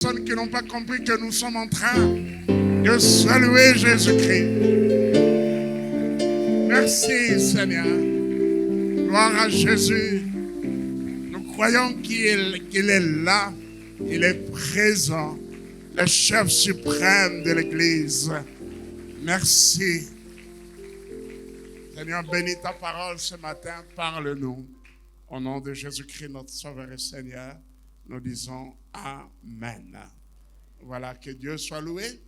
Personnes qui n'ont pas compris que nous sommes en train de saluer Jésus-Christ. Merci Seigneur. Gloire à Jésus. Nous croyons qu'il est là, il est présent, le chef suprême de l'Église. Merci. Seigneur, bénis ta parole ce matin, parle-nous. Au nom de Jésus-Christ, notre Sauveur et Seigneur, nous disons Amen. Voilà, que Dieu soit loué.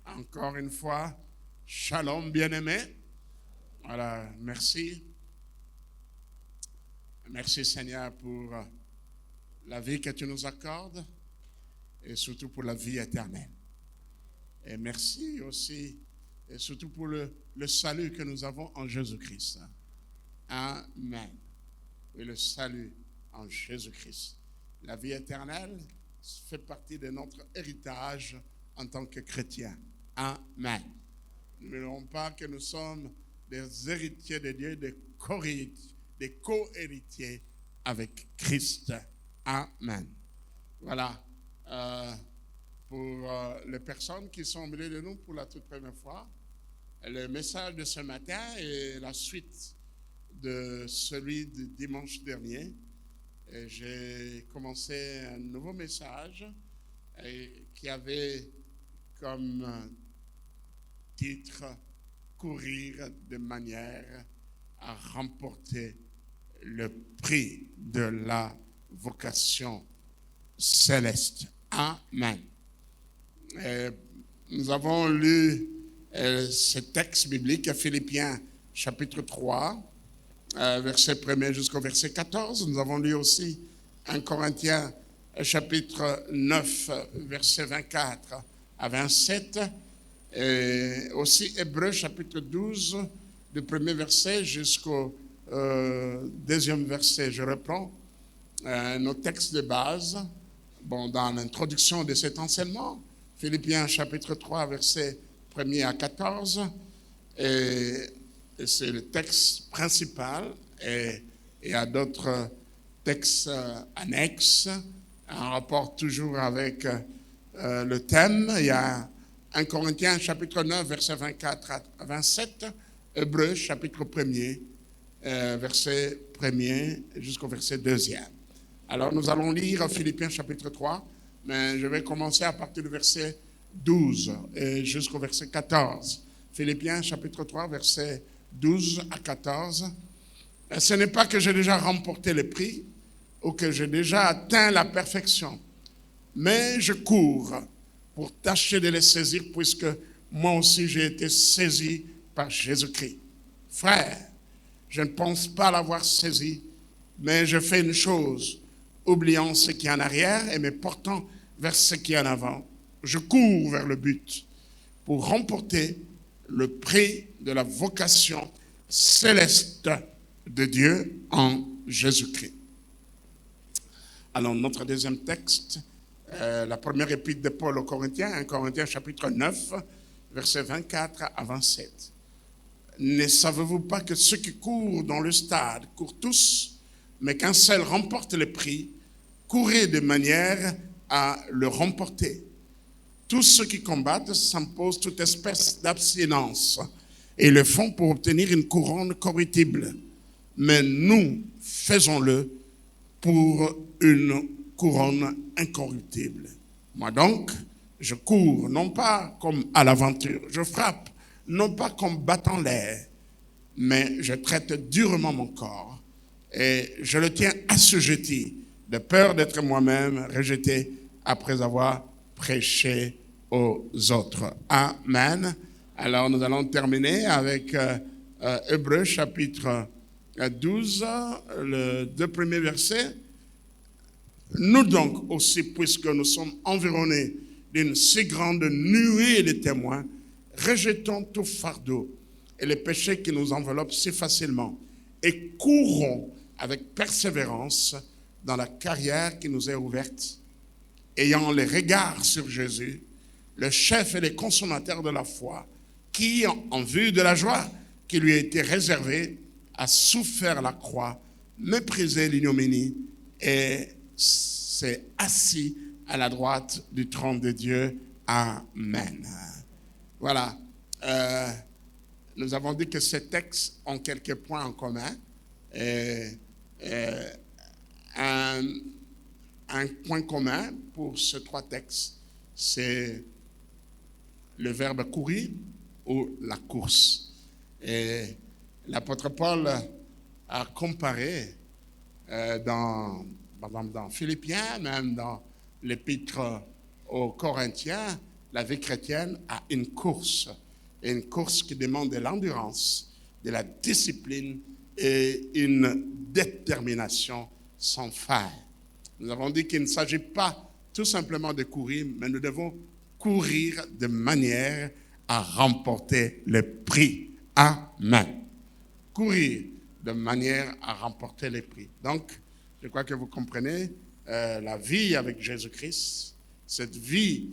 Encore une fois, shalom bien-aimé. Voilà, merci. Merci Seigneur pour la vie que tu nous accordes et surtout pour la vie éternelle. Et merci aussi et surtout pour le salut que nous avons en Jésus-Christ. Amen. Et le salut en Jésus-Christ. La vie éternelle fait partie de notre héritage en tant que chrétiens. Amen. N'oublions pas que nous sommes des héritiers de Dieu, des co-héritiers avec Christ. Amen. Voilà. Pour les personnes qui sont au milieu de nous pour la toute première fois, le message de ce matin est la suite de celui du dimanche dernier. Et j'ai commencé un nouveau message qui avait comme titre « Courir de manière à remporter le prix de la vocation céleste ». Amen. Et nous avons lu ce texte biblique à Philippiens chapitre 3, verset 1er jusqu'au verset 14. Nous avons lu aussi 1 Corinthiens chapitre 9, verset 24 à 27. Et aussi Hébreux chapitre 12, du premier verset jusqu'au deuxième verset. Je reprends nos textes de base. Bon, dans l'introduction de cet enseignement, Philippiens chapitre 3, verset 1er à 14. Et c'est le texte principal et il y a d'autres textes annexes en rapport toujours avec le thème. Il y a 1 Corinthiens chapitre 9, verset 24 à 27, Hébreux chapitre 1er, verset 1er jusqu'au verset 2e. Alors nous allons lire Philippiens chapitre 3, mais je vais commencer à partir du verset 12 et jusqu'au verset 14. Philippiens chapitre 3, verset 12 à 14. Ce n'est pas que j'ai déjà remporté le prix ou que j'ai déjà atteint la perfection, mais je cours pour tâcher de les saisir puisque moi aussi j'ai été saisi par Jésus-Christ. Frère, je ne pense pas l'avoir saisi, mais je fais une chose, oubliant ce qui est en arrière et me portant vers ce qui est en avant. Je cours vers le but pour remporter le prix de la vocation céleste de Dieu en Jésus-Christ. Alors, notre deuxième texte, la première épître de Paul aux Corinthiens, 1 Corinthiens chapitre 9, versets 24 à 27. Ne savez-vous pas que ceux qui courent dans le stade courent tous, mais qu'un seul remporte le prix? Courez de manière à le remporter. Tous ceux qui combattent s'imposent toute espèce d'abstinence et le font pour obtenir une couronne corruptible. Mais nous faisons-le pour une couronne incorruptible. Moi donc, je cours, non pas comme à l'aventure, je frappe, non pas comme battant l'air, mais je traite durement mon corps et je le tiens assujetti, de peur d'être moi-même rejeté après avoir prêché aux autres. Amen. Alors nous allons terminer avec Hébreux chapitre 12, le 2 premiers versets. Nous donc aussi, puisque nous sommes environnés d'une si grande nuée de témoins, rejetons tout fardeau et les péchés qui nous enveloppent si facilement et courons avec persévérance dans la carrière qui nous est ouverte, ayant les regards sur Jésus, le chef et le consommateur de la foi, qui, en vue de la joie qui lui a été réservée, a souffert la croix, méprisé l'ignominie et s'est assis à la droite du trône de Dieu. Amen. Voilà. Nous avons dit que ces textes ont quelques points en commun. Un point commun pour ces trois textes, c'est le verbe courir ou la course. Et l'apôtre Paul a comparé dans Philippiens, même dans l'épître aux Corinthiens, la vie chrétienne à une course qui demande de l'endurance, de la discipline et une détermination sans faille. Nous avons dit qu'il ne s'agit pas tout simplement de courir, mais nous devons courir de manière à remporter le prix. Amen. Courir de manière à remporter les prix. Donc, je crois que vous comprenez la vie avec Jésus-Christ, cette vie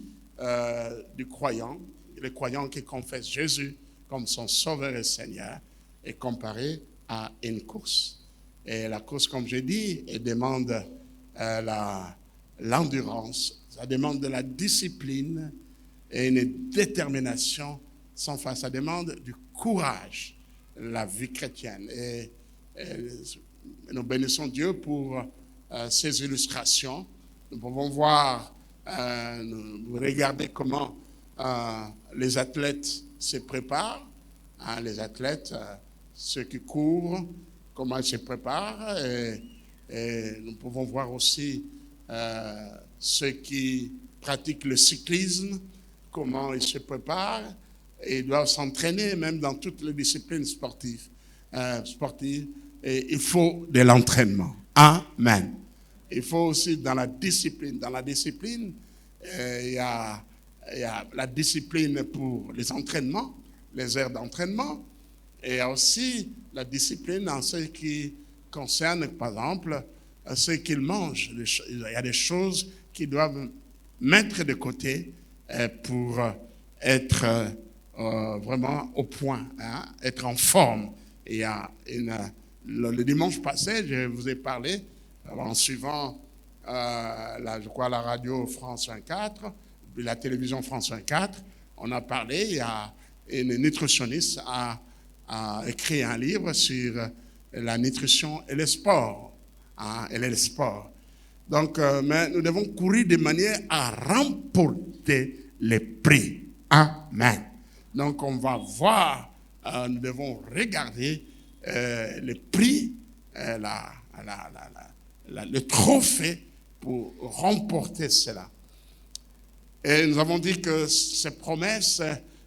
du croyant, le croyant qui confesse Jésus comme son Sauveur et Seigneur, est comparé à une course. Et la course, comme j'ai dit, elle demande l'endurance, ça demande de la discipline et une détermination sans fin. Ça demande du courage, la vie chrétienne. Et nous bénissons Dieu pour ces illustrations. Nous pouvons voir, regarder comment les athlètes se préparent. Les athlètes, ceux qui courent, comment ils se préparent. Et nous pouvons voir aussi ceux qui pratiquent le cyclisme, comment ils se préparent et doivent s'entraîner même dans toutes les disciplines sportives. Et il faut de l'entraînement. Amen. Il faut aussi dans la discipline. Dans la discipline, il y a la discipline pour les entraînements, les heures d'entraînement, et il y a aussi la discipline en ce qui concerne, par exemple, ce qu'ils mangent. Il y a des choses qu'ils doivent mettre de côté pour être vraiment au point, être en forme. Il y a le dimanche passé, je vous ai parlé, en suivant, je crois, la radio France 24, puis la télévision France 24, on a parlé, il y a une nutritionniste a écrit un livre sur la nutrition et le sport. Et le sport. Donc, mais nous devons courir de manière à remporter les prix. Amen. Donc, on va voir, nous devons regarder le prix, le trophée pour remporter cela. Et nous avons dit que ces promesses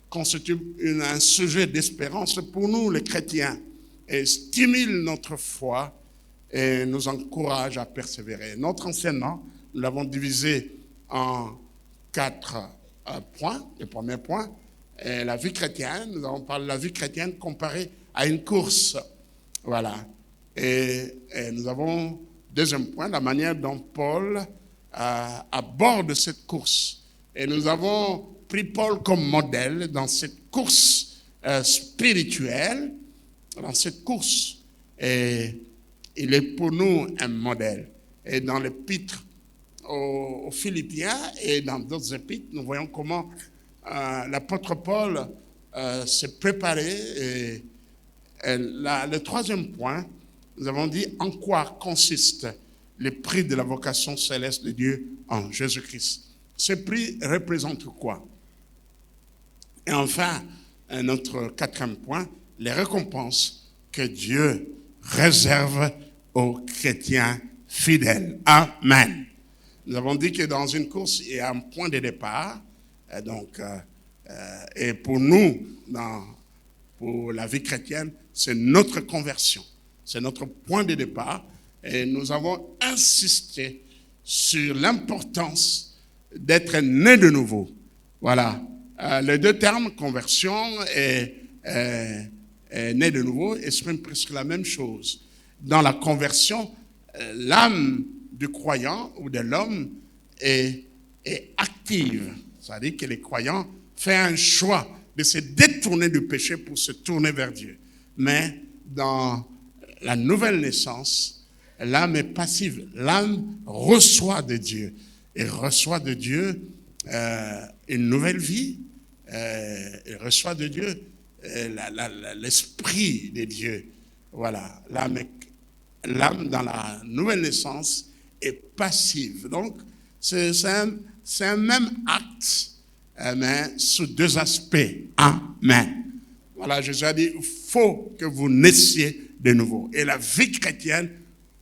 constituent un sujet d'espérance pour nous, les chrétiens, et stimulent notre foi et nous encouragent à persévérer. Notre enseignement, nous l'avons divisé en 4 points. Le premier point est la vie chrétienne. Nous avons parlé de la vie chrétienne comparée à une course. Voilà. Et nous avons, deuxième point, la manière dont Paul aborde cette course. Et nous avons pris Paul comme modèle dans cette course spirituelle, dans cette course. Et il est pour nous un modèle. Et dans l'épître aux Philippiens et dans d'autres épîtres, nous voyons comment l'apôtre Paul s'est préparé. Et le troisième point, nous avons dit en quoi consiste le prix de la vocation céleste de Dieu en Jésus-Christ. Ce prix représente quoi? Et enfin, notre quatrième point, les récompenses que Dieu réserve aux chrétiens fidèles. Amen. Nous avons dit que dans une course, il y a un point de départ. Et pour nous, pour la vie chrétienne, c'est notre conversion. C'est notre point de départ. Et nous avons insisté sur l'importance d'être né de nouveau. Voilà. Les deux termes, conversion et né de nouveau, expriment presque la même chose. Dans la conversion, l'âme du croyant ou de l'homme est active. C'est-à-dire que le croyant fait un choix de se détourner du péché pour se tourner vers Dieu. Mais dans la nouvelle naissance, l'âme est passive. L'âme reçoit de Dieu. il reçoit de Dieu une nouvelle vie. Il reçoit de Dieu l'esprit de Dieu. Voilà, l'âme dans la nouvelle naissance est passive. Donc, c'est un même acte, mais sous deux aspects. Amen. Voilà, Jésus a dit, il faut que vous naissiez de nouveau. Et la vie chrétienne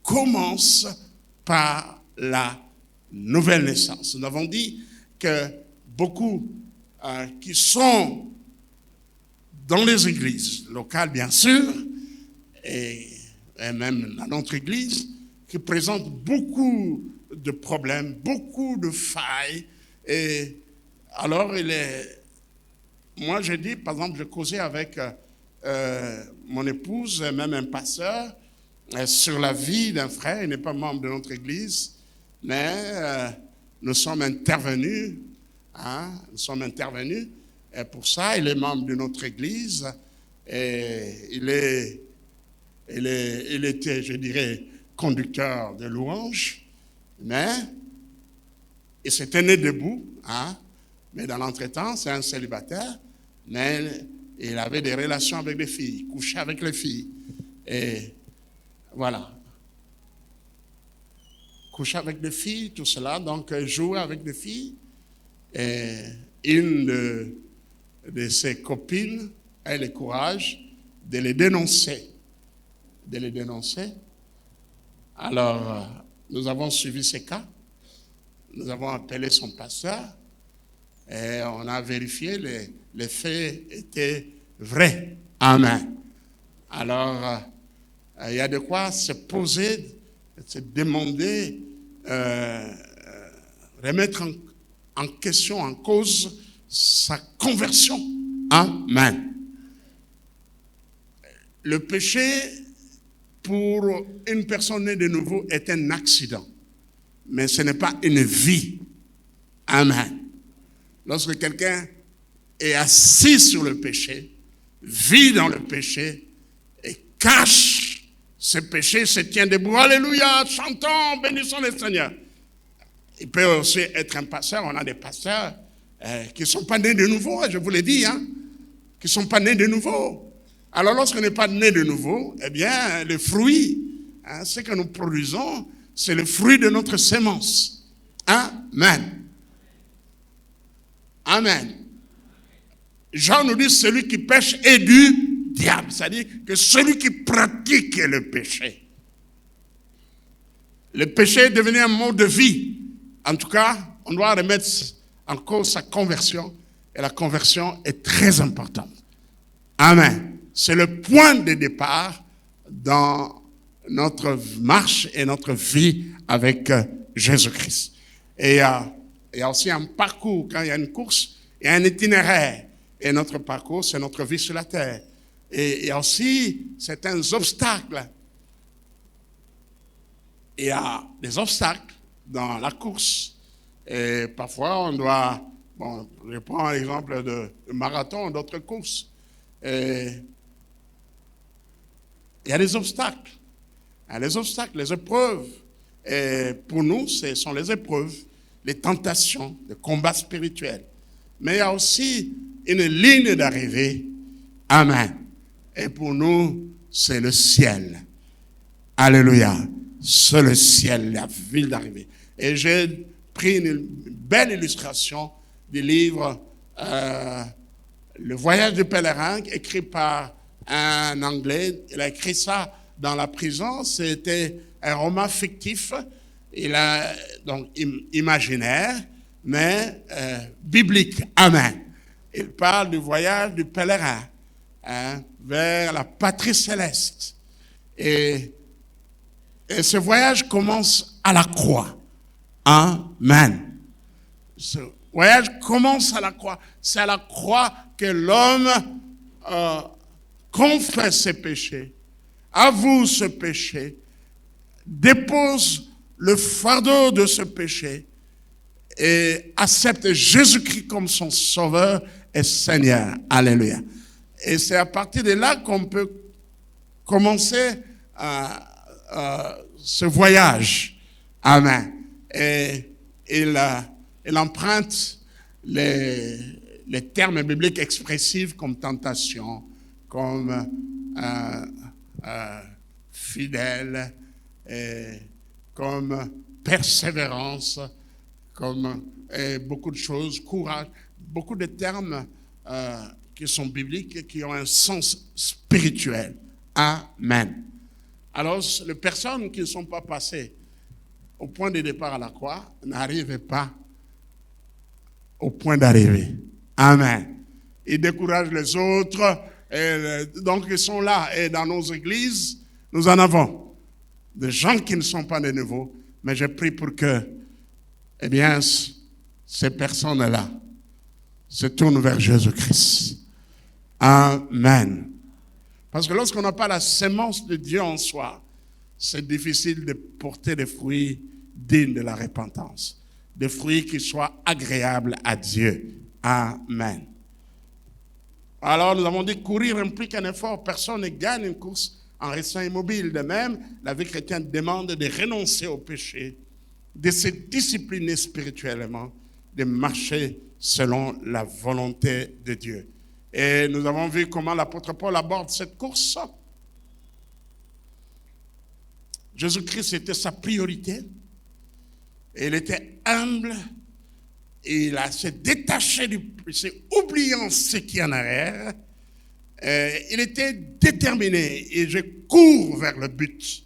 commence par la nouvelle naissance. Nous avons dit que beaucoup qui sont dans les églises locales, bien sûr, et même dans notre église, qui présentent beaucoup de problèmes, beaucoup de failles. Et alors, moi, j'ai dit, par exemple, je causais avec mon épouse, même un pasteur, sur la vie d'un frère. Il n'est pas membre de notre église, mais nous sommes intervenus. Nous sommes intervenus. Et pour ça, il est membre de notre église. Et il était, je dirais, conducteur de louanges. Mais il s'était né debout. Mais dans l'entretemps, c'est un célibataire. Mais il avait des relations avec les filles, couchait avec les filles. Et voilà. Couchait avec des filles, tout cela. Donc, jouait avec des filles. Et une de ses copines a eu le courage de les dénoncer. Alors, nous avons suivi ces cas. Nous avons appelé son pasteur. Et on a vérifié, les faits étaient vrais. Amen. Alors, il y a de quoi se poser, se demander, remettre en question, en cause, sa conversion. Amen. Le péché, pour une personne née de nouveau, est un accident. Mais ce n'est pas une vie. Amen. Lorsque quelqu'un est assis sur le péché, vit dans le péché et cache ce péché, se tient debout, alléluia, chantons, bénissons le Seigneur. Il peut aussi être un pasteur. On a des pasteurs qui ne sont pas nés de nouveau, je vous l'ai dit, qui ne sont pas nés de nouveau. Alors lorsqu'on n'est pas né de nouveau, eh bien, le fruit, ce que nous produisons, c'est le fruit de notre sémence. Amen. Amen. Jean nous dit, celui qui pêche est du diable. C'est-à-dire que celui qui pratique le péché. Le péché est devenu un mode de vie. En tout cas, on doit remettre en cause sa conversion. Et la conversion est très importante. Amen. C'est le point de départ dans notre marche et notre vie avec Jésus-Christ. Et il y a aussi un parcours. Quand il y a une course, il y a un itinéraire. Et notre parcours, c'est notre vie sur la terre. Et il y a aussi certains obstacles. Il y a des obstacles dans la course. Et parfois, on doit... Bon, je prends l'exemple de marathon, d'autres courses. Et il y a des obstacles. Il y a les obstacles, les épreuves. Et pour nous, ce sont les épreuves, les tentations, les combats spirituels. Mais il y a aussi une ligne d'arrivée. Amen. Et pour nous, c'est le ciel. Alléluia. C'est le ciel, la ville d'arrivée. Et j'ai pris une belle illustration du livre Le voyage du pèlerin, écrit par un Anglais. Il a écrit ça dans la prison. C'était un roman fictif. Il a donc imaginaire, mais biblique. Amen. Il parle du voyage du pèlerin vers la patrie céleste. Et ce voyage commence à la croix. Amen. Ce voyage commence à la croix. C'est à la croix que l'homme confesse ses péchés, avoue ce péché, dépose le fardeau de ce péché et accepte Jésus-Christ comme son sauveur et Seigneur. Alléluia. Et c'est à partir de là qu'on peut commencer ce voyage. Amen. Et il emprunte les termes bibliques expressifs comme tentation, comme fidèle, comme persévérance, comme beaucoup de choses, courage, beaucoup de termes qui sont bibliques et qui ont un sens spirituel. Amen. Alors, les personnes qui ne sont pas passées au point de départ à la croix n'arrivent pas au point d'arrivée. Amen. Ils découragent les autres, et donc ils sont là. Et dans nos églises, nous en avons des gens qui ne sont pas de nouveau, mais je prie pour que, eh bien, ces personnes-là se tournent vers Jésus-Christ. Amen. Parce que lorsqu'on n'a pas la sémence de Dieu en soi, c'est difficile de porter des fruits dignes de la repentance. Des fruits qui soient agréables à Dieu. Amen. Alors, nous avons dit courir implique un effort. Personne ne gagne une course en restant immobile. De même, la vie chrétienne demande de renoncer au péché, de se discipliner spirituellement, de marcher selon la volonté de Dieu. Et nous avons vu comment l'apôtre Paul aborde cette course. Jésus-Christ était sa priorité. Et il était humble. Et il s'est détaché du péché, oubliant ce qui est en arrière. Il était déterminé. Et je cours vers le but.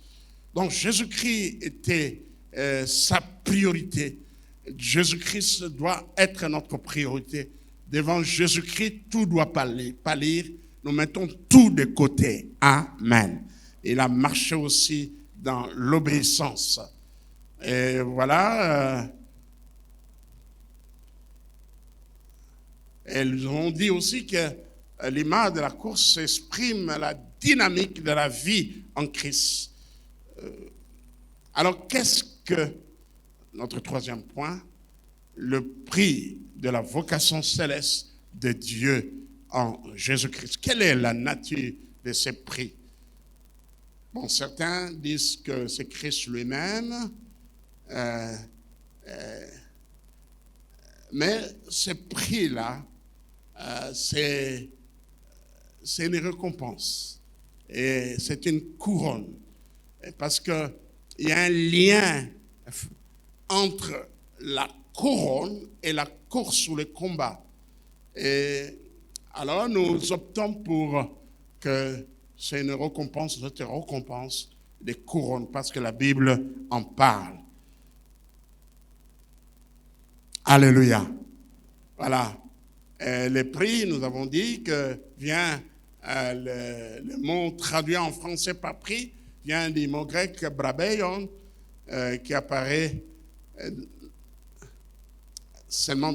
Donc Jésus-Christ était sa priorité. Jésus-Christ doit être notre priorité. Devant Jésus-Christ, tout doit pâlir. Nous mettons tout de côté. Amen. Il a marché aussi dans l'obéissance. Et voilà. Elles ont dit aussi que l'image de la course exprime la dynamique de la vie en Christ. Alors, qu'est-ce que, notre troisième point, le prix de la vocation céleste de Dieu en Jésus-Christ? Quelle est la nature de ce prix? Bon, certains disent que c'est Christ lui-même, mais ce prix-là, c'est une récompense et c'est une couronne. Parce qu'il y a un lien entre la couronne et la course ou le combat. Et alors nous optons pour que c'est une récompense, cette récompense des couronnes, parce que la Bible en parle. Alléluia. Voilà. Les prix, nous avons dit que vient le mot traduit en français par prix, vient du mot grec brabeion, qui apparaît seulement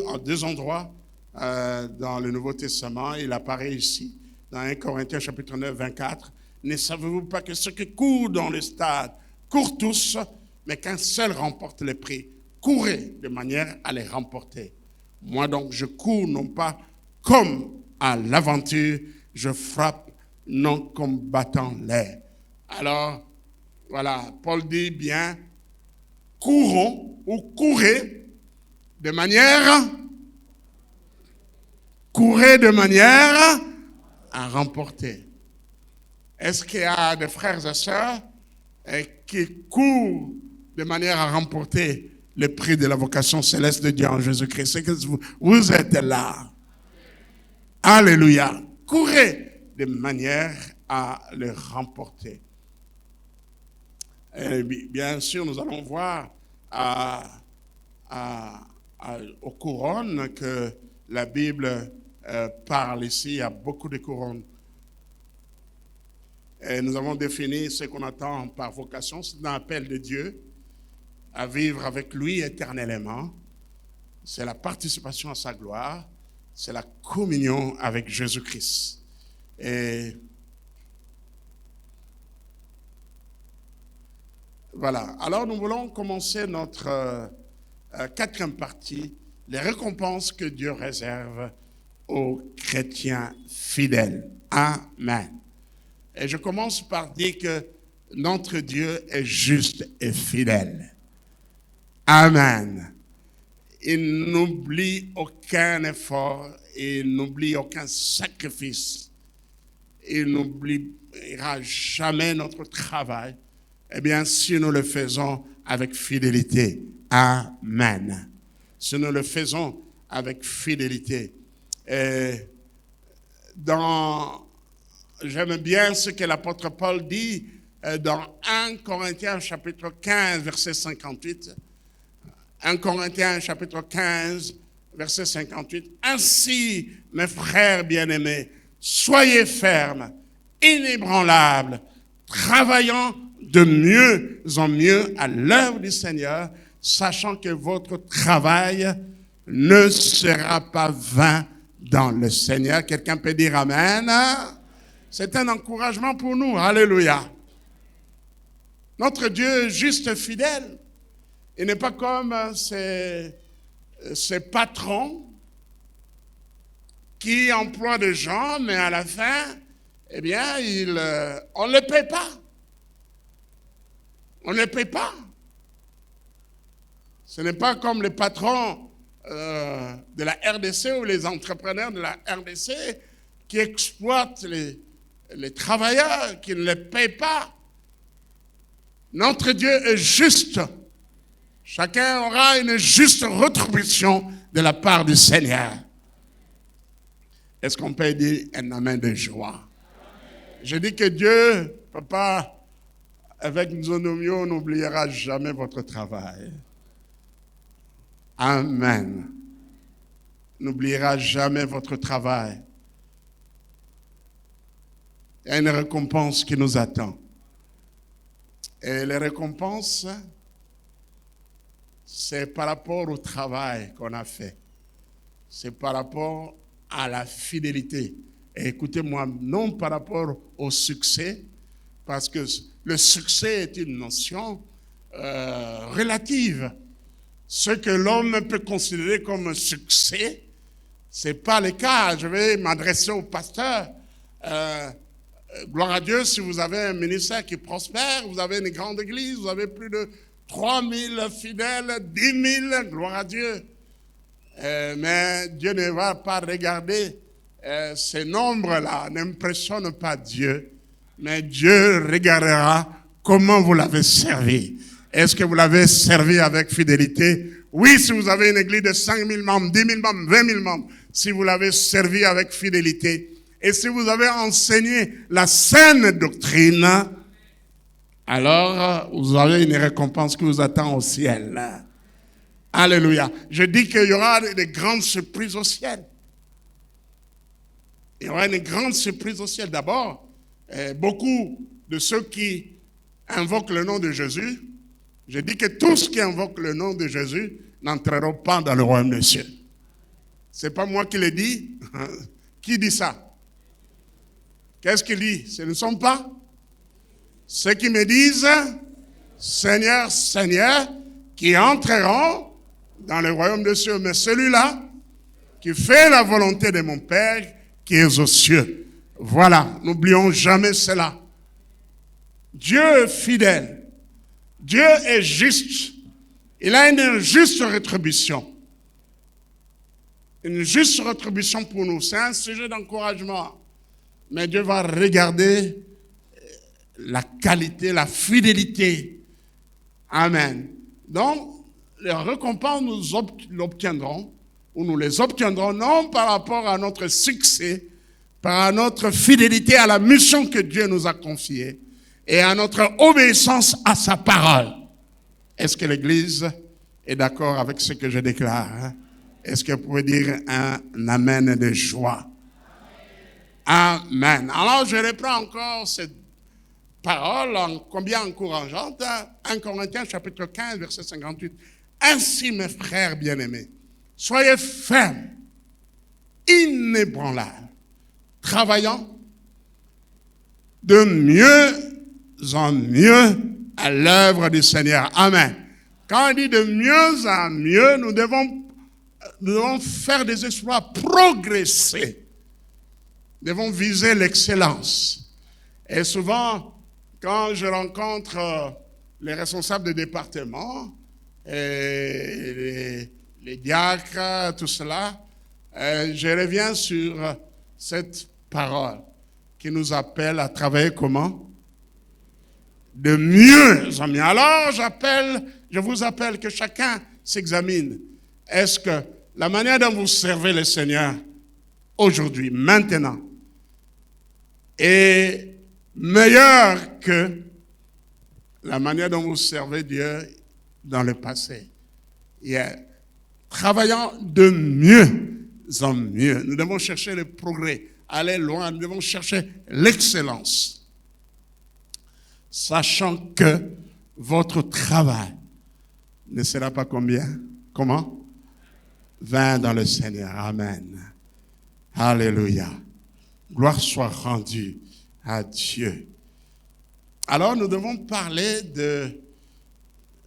en deux endroits dans le Nouveau Testament. Il apparaît ici, dans 1 Corinthiens chapitre 9, 24. Ne savez-vous pas que ceux qui courent dans le stade courent tous, mais qu'un seul remporte le prix? Courez de manière à les remporter. Moi donc, je cours non pas comme à l'aventure, je frappe non comme battant l'air. Alors, voilà, Paul dit bien, courons ou courez de manière à remporter. Est-ce qu'il y a des frères et sœurs qui courent de manière à remporter le prix de la vocation céleste de Dieu en Jésus-Christ? C'est que vous êtes là. Alléluia. Courez de manière à le remporter. Et bien sûr, nous allons voir aux couronnes que la Bible parle ici. Il y a beaucoup de couronnes. Et nous avons défini ce qu'on attend par vocation. C'est un appel de Dieu à vivre avec lui éternellement. C'est la participation à sa gloire. C'est la communion avec Jésus-Christ. Et voilà. Alors nous voulons commencer notre quatrième partie, les récompenses que Dieu réserve aux chrétiens fidèles. Amen. Et je commence par dire que notre Dieu est juste et fidèle. Amen. il n'oublie aucun effort, il n'oublie aucun sacrifice. Il n'oubliera jamais notre travail. Eh bien, si nous le faisons avec fidélité. Amen. Si nous le faisons avec fidélité. J'aime bien ce que l'apôtre Paul dit dans 1 Corinthiens chapitre 15, verset 58. 1 Corinthiens chapitre 15, verset 58. Ainsi, mes frères bien-aimés, soyez fermes, inébranlables, travaillant de mieux en mieux à l'œuvre du Seigneur, sachant que votre travail ne sera pas vain dans le Seigneur. Quelqu'un peut dire Amen. C'est un encouragement pour nous. Alléluia. Notre Dieu est juste fidèle. Il n'est pas comme ces patrons qui emploient des gens, mais à la fin, eh bien, on ne les paye pas. On ne les paye pas. Ce n'est pas comme les patrons de la RDC ou les entrepreneurs de la RDC qui exploitent les travailleurs, qui ne les payent pas. Notre Dieu est juste. Chacun aura une juste rétribution de la part du Seigneur. Est-ce qu'on peut dire un amen de joie? Je dis que Dieu, papa, avec nos noms, n'oubliera jamais votre travail. Amen. N'oubliera jamais votre travail. Il y a une récompense qui nous attend. Et les récompenses, c'est par rapport au travail qu'on a fait. C'est par rapport à la fidélité. Et écoutez-moi, non par rapport au succès, parce que le succès est une notion relative. Ce que l'homme peut considérer comme un succès, ce n'est pas le cas. Je vais m'adresser au pasteur. Gloire à Dieu, si vous avez un ministère qui prospère, vous avez une grande église, vous avez plus de 3000 fidèles, 10 000, gloire à Dieu. Mais Dieu ne va pas regarder ces nombres-là, n'impressionne pas Dieu. Mais Dieu regardera comment vous l'avez servi. Est-ce que vous l'avez servi avec fidélité? Oui, si vous avez une église de 5 000 membres, 10 000 membres, 20 000 membres, si vous l'avez servi avec fidélité. Et si vous avez enseigné la saine doctrine, alors vous avez une récompense qui vous attend au ciel. Alléluia. Je dis qu'il y aura des grandes surprises au ciel. Il y aura une grande surprise au ciel. D'abord, beaucoup de ceux qui invoquent le nom de Jésus, je dis que tous qui invoquent le nom de Jésus n'entreront pas dans le royaume des cieux. Ce n'est pas moi qui le dis. Qui dit ça? Qu'est-ce qu'il dit? Ce ne sont pas ceux qui me disent Seigneur, Seigneur, qui entreront dans le royaume des cieux. Mais celui-là qui fait la volonté de mon Père qui est aux cieux. Voilà, n'oublions jamais cela. Dieu est fidèle. Dieu est juste. Il a une juste rétribution. Une juste rétribution pour nous. C'est un sujet d'encouragement. Mais Dieu va regarder la qualité, la fidélité. Amen. Donc, les récompenses, nous l'obtiendrons, ou nous les obtiendrons non par rapport à notre succès, par notre fidélité à la mission que Dieu nous a confiée et à notre obéissance à sa parole. Est-ce que l'Église est d'accord avec ce que je déclare? Est-ce que vous pouvez dire un amen de joie? Amen. Alors, je reprends encore cette parole combien encourageante. 1 Corinthiens chapitre 15, verset 58. Ainsi, mes frères bien-aimés, soyez fermes, inébranlables, travaillant de mieux en mieux à l'œuvre du Seigneur. Amen. Quand on dit de mieux en mieux, nous devons faire des exploits, progresser. Nous devons viser l'excellence. Et souvent, quand je rencontre les responsables de département, et les diacres, tout cela, je reviens sur cette parole qui nous appelle à travailler comment? De mieux en mieux. Alors je vous appelle que chacun s'examine. Est-ce que la manière dont vous servez le Seigneur aujourd'hui, maintenant, est meilleure que la manière dont vous servez Dieu dans le passé? Travaillant de mieux en mieux. Nous devons chercher le progrès, aller loin, nous devons chercher l'excellence. Sachant que votre travail ne sera pas combien? Comment? Vain dans le Seigneur. Amen. Alléluia. Gloire soit rendue à Dieu. Alors nous devons parler de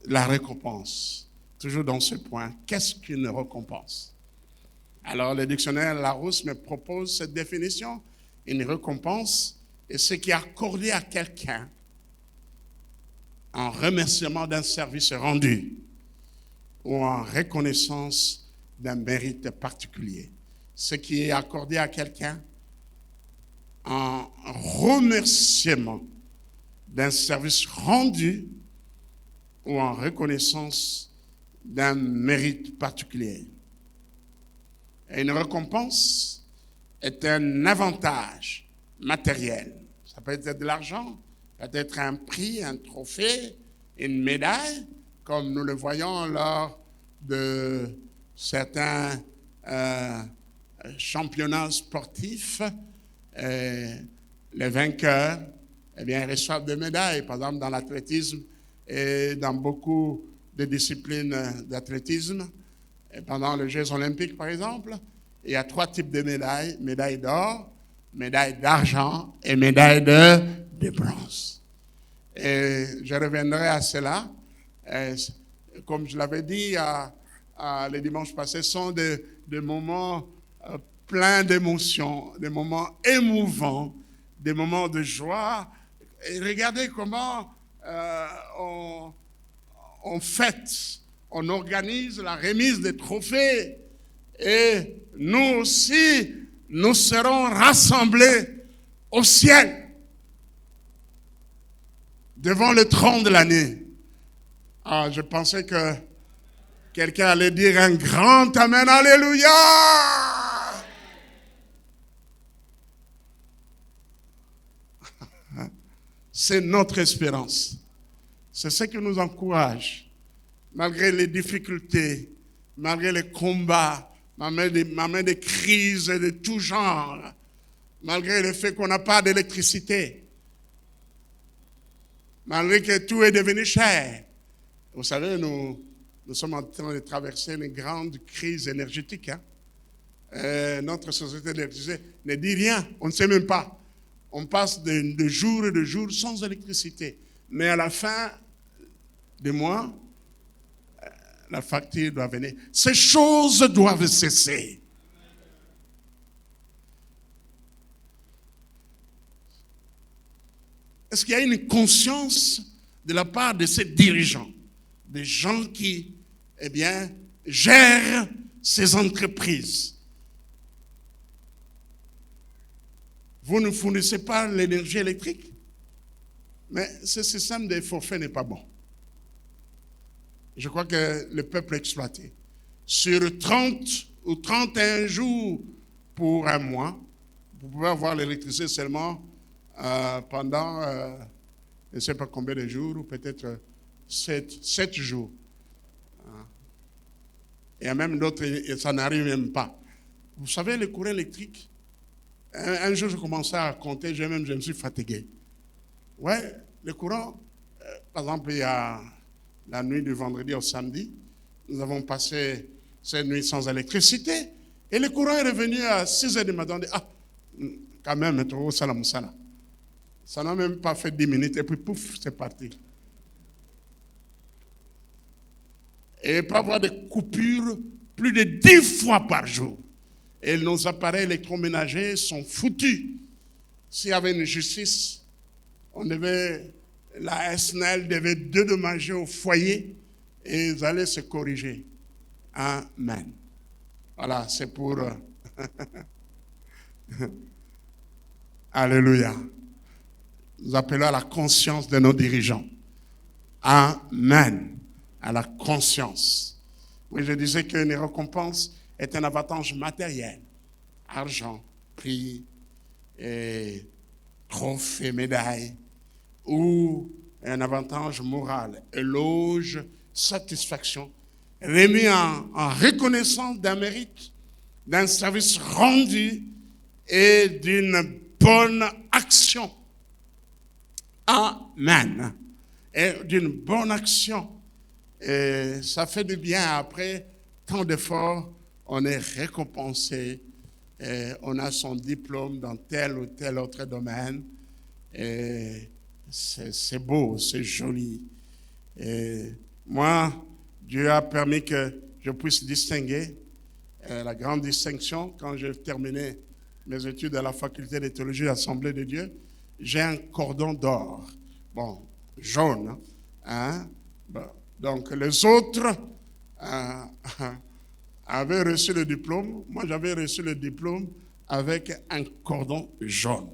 la récompense. Toujours dans ce point, qu'est-ce qu'une récompense? Alors le dictionnaire Larousse me propose cette définition. Une récompense est ce qui est accordé à quelqu'un en remerciement d'un service rendu ou en reconnaissance d'un mérite particulier. Ce qui est accordé à quelqu'un en remerciement d'un service rendu ou en reconnaissance d'un mérite particulier. Et une récompense est un avantage matériel. Ça peut être de l'argent, peut-être un prix, un trophée, une médaille, comme nous le voyons lors de certains championnats sportifs. Les vainqueurs, eh bien, reçoivent des médailles, par exemple dans l'athlétisme et dans beaucoup de disciplines d'athlétisme. Et pendant les Jeux olympiques, par exemple, il y a 3 types de médailles: médaille d'or, médaille d'argent et médaille de bronze. Et je reviendrai à cela. Comme je l'avais dit le dimanche passé, ce sont des moments pleins d'émotions, des moments émouvants, des moments de joie. Et regardez comment on fête, on organise la remise des trophées. Et nous aussi, nous serons rassemblés au ciel, devant le trône de l'année. Ah, je pensais que quelqu'un allait dire un grand amen, alléluia! C'est notre espérance. C'est ce qui nous encourage, malgré les difficultés, malgré les combats, malgré des crises de tout genre, malgré le fait qu'on n'a pas d'électricité, malgré que tout est devenu cher. Vous savez, nous sommes en train de traverser une grande crise énergétique. Notre société d'électricité ne dit rien, on ne sait même pas. On passe de jours et de jours sans électricité. Mais à la fin du mois, la facture doit venir. Ces choses doivent cesser. Est-ce qu'il y a une conscience de la part de ces dirigeants, des gens qui, eh bien, gèrent ces entreprises? Vous ne fournissez pas l'énergie électrique, mais ce système des forfaits n'est pas bon. Je crois que le peuple est exploité. Sur 30 ou 31 jours pour un mois, vous pouvez avoir l'électricité seulement pendant, je ne sais pas combien de jours, ou peut-être 7 jours. Il y a même d'autres, ça n'arrive même pas. Vous savez, le courant électrique, un jour je commençais à compter, je me suis fatigué. Ouais, le courant, par exemple, il y a la nuit du vendredi au samedi, nous avons passé cette nuit sans électricité, et le courant est revenu à 6h du matin. Quand même, trop salam salam. Ça n'a même pas fait 10 minutes, et puis pouf, c'est parti. Et peut avoir des coupures plus de 10 fois par jour. Et nos appareils électroménagers sont foutus. S'il y avait une justice, la SNEL devait dédommager au foyer et ils allaient se corriger. Amen. Voilà, c'est pour... Alléluia. Nous appelons à la conscience de nos dirigeants. Amen. À la conscience. Oui, je disais qu'une récompense est un avantage matériel. Argent, prix, trophée, médaille. Ou un avantage moral, éloge, satisfaction, remis en reconnaissance d'un mérite, d'un service rendu et d'une bonne action. Amen. Et d'une bonne action. Et ça fait du bien après tant d'efforts, on est récompensé. Et on a son diplôme dans tel ou tel autre domaine. Et c'est beau, c'est joli. Et moi, Dieu a permis que je puisse distinguer la grande distinction. Quand j'ai terminé mes études à la faculté de théologie de l'Assemblée de Dieu, j'ai un cordon d'or. Bon, jaune. Hein? Bon, donc les autres avaient reçu le diplôme. Moi, j'avais reçu le diplôme avec un cordon jaune.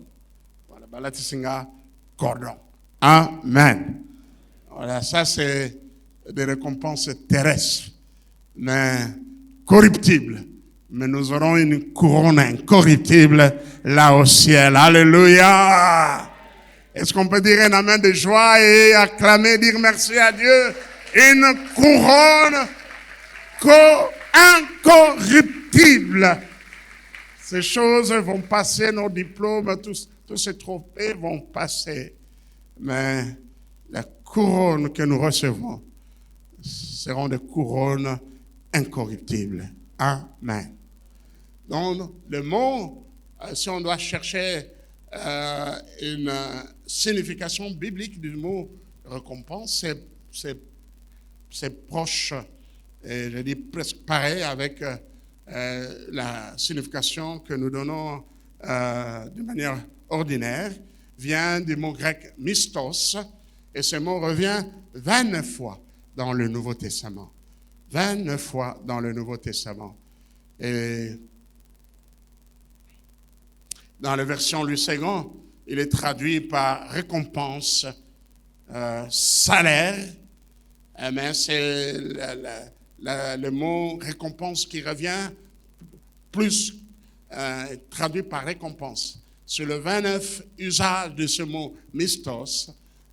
Voilà, Balatissinga, cordon. Amen. Voilà, ça c'est des récompenses terrestres, mais corruptibles. Mais nous aurons une couronne incorruptible là au ciel. Alléluia. Est-ce qu'on peut dire un amen de joie et acclamer, dire merci à Dieu? Une couronne incorruptible. Ces choses vont passer, nos diplômes, tous ces trophées vont passer. Mais la couronne que nous recevons seront des couronnes incorruptibles. Amen. Donc, le mot, si on doit chercher une signification biblique du mot récompense, c'est proche, et je dis presque pareil avec la signification que nous donnons de manière ordinaire, vient du mot grec mistos, et ce mot revient 29 fois dans le Nouveau Testament. 29 fois dans le Nouveau Testament. Et dans la version Louis II, il est traduit par récompense, salaire, mais c'est le mot récompense qui revient plus traduit par récompense. Sur le 29 usage de ce mot mistos,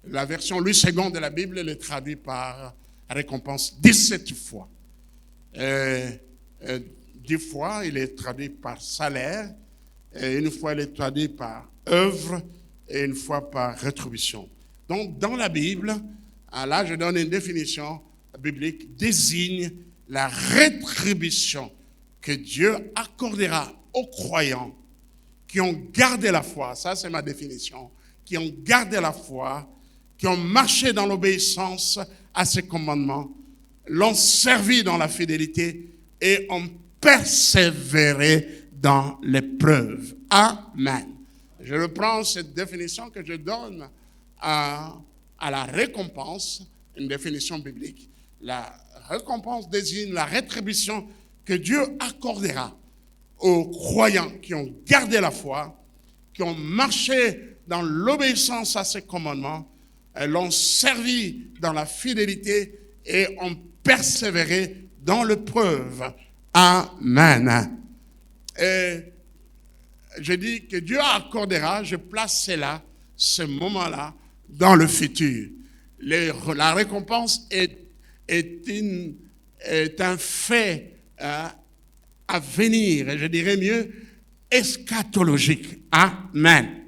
la version Louis II de la Bible le traduit par récompense 17 fois. 10 fois, il est traduit par salaire, et une fois, il est traduit par œuvre, et une fois par rétribution. Donc, dans la Bible, là, je donne une définition biblique, désigne la rétribution que Dieu accordera aux croyants qui ont gardé la foi. Ça, c'est ma définition. Qui ont gardé la foi, qui ont marché dans l'obéissance à ses commandements, l'ont servi dans la fidélité et ont persévéré dans l'épreuve. Amen. Je reprends cette définition que je donne à la récompense, une définition biblique. La récompense désigne la rétribution que Dieu accordera aux croyants qui ont gardé la foi, qui ont marché dans l'obéissance à ses commandements, l'ont servi dans la fidélité et ont persévéré dans l'épreuve. Amen. Et je dis que Dieu accordera, je place cela, ce moment-là, dans le futur. La récompense est un fait à venir, et je dirais mieux, eschatologique. Amen.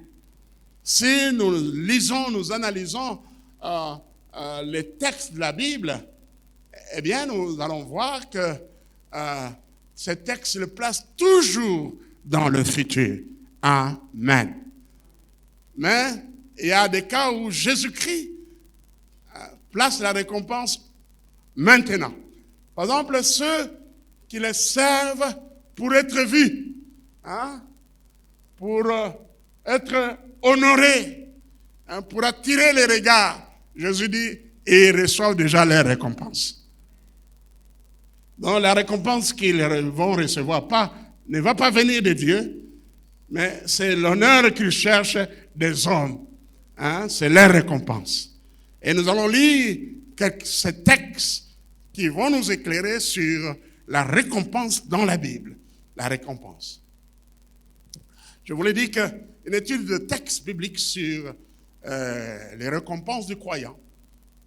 Si nous lisons, nous analysons les textes de la Bible, eh bien, nous allons voir que ces textes le placent toujours dans le futur. Amen. Mais il y a des cas où Jésus-Christ place la récompense maintenant. Par exemple, ceux qui les servent pour être vus, pour être honorés, pour attirer les regards. Jésus dit, et ils reçoivent déjà leur récompense. Donc la récompense qu'ils vont recevoir ne va pas venir de Dieu, mais c'est l'honneur qu'ils cherchent des hommes. Hein? C'est leur récompense. Et nous allons lire ces textes qui vont nous éclairer sur la récompense dans la Bible. La récompense. Je voulais dire qu'une étude de texte biblique sur les récompenses du croyant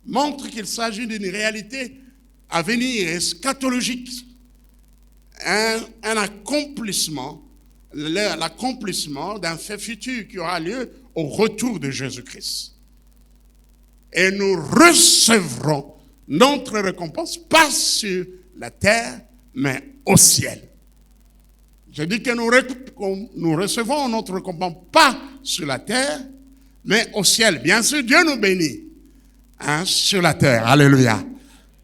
montre qu'il s'agit d'une réalité à venir, eschatologique, un accomplissement, l'accomplissement d'un fait futur qui aura lieu au retour de Jésus-Christ. Et nous recevrons notre récompense, pas sur la terre, mais au ciel. Je dis que nous recevons notre récompense, pas sur la terre, mais au ciel. Bien sûr, Dieu nous bénit sur la terre. Alléluia.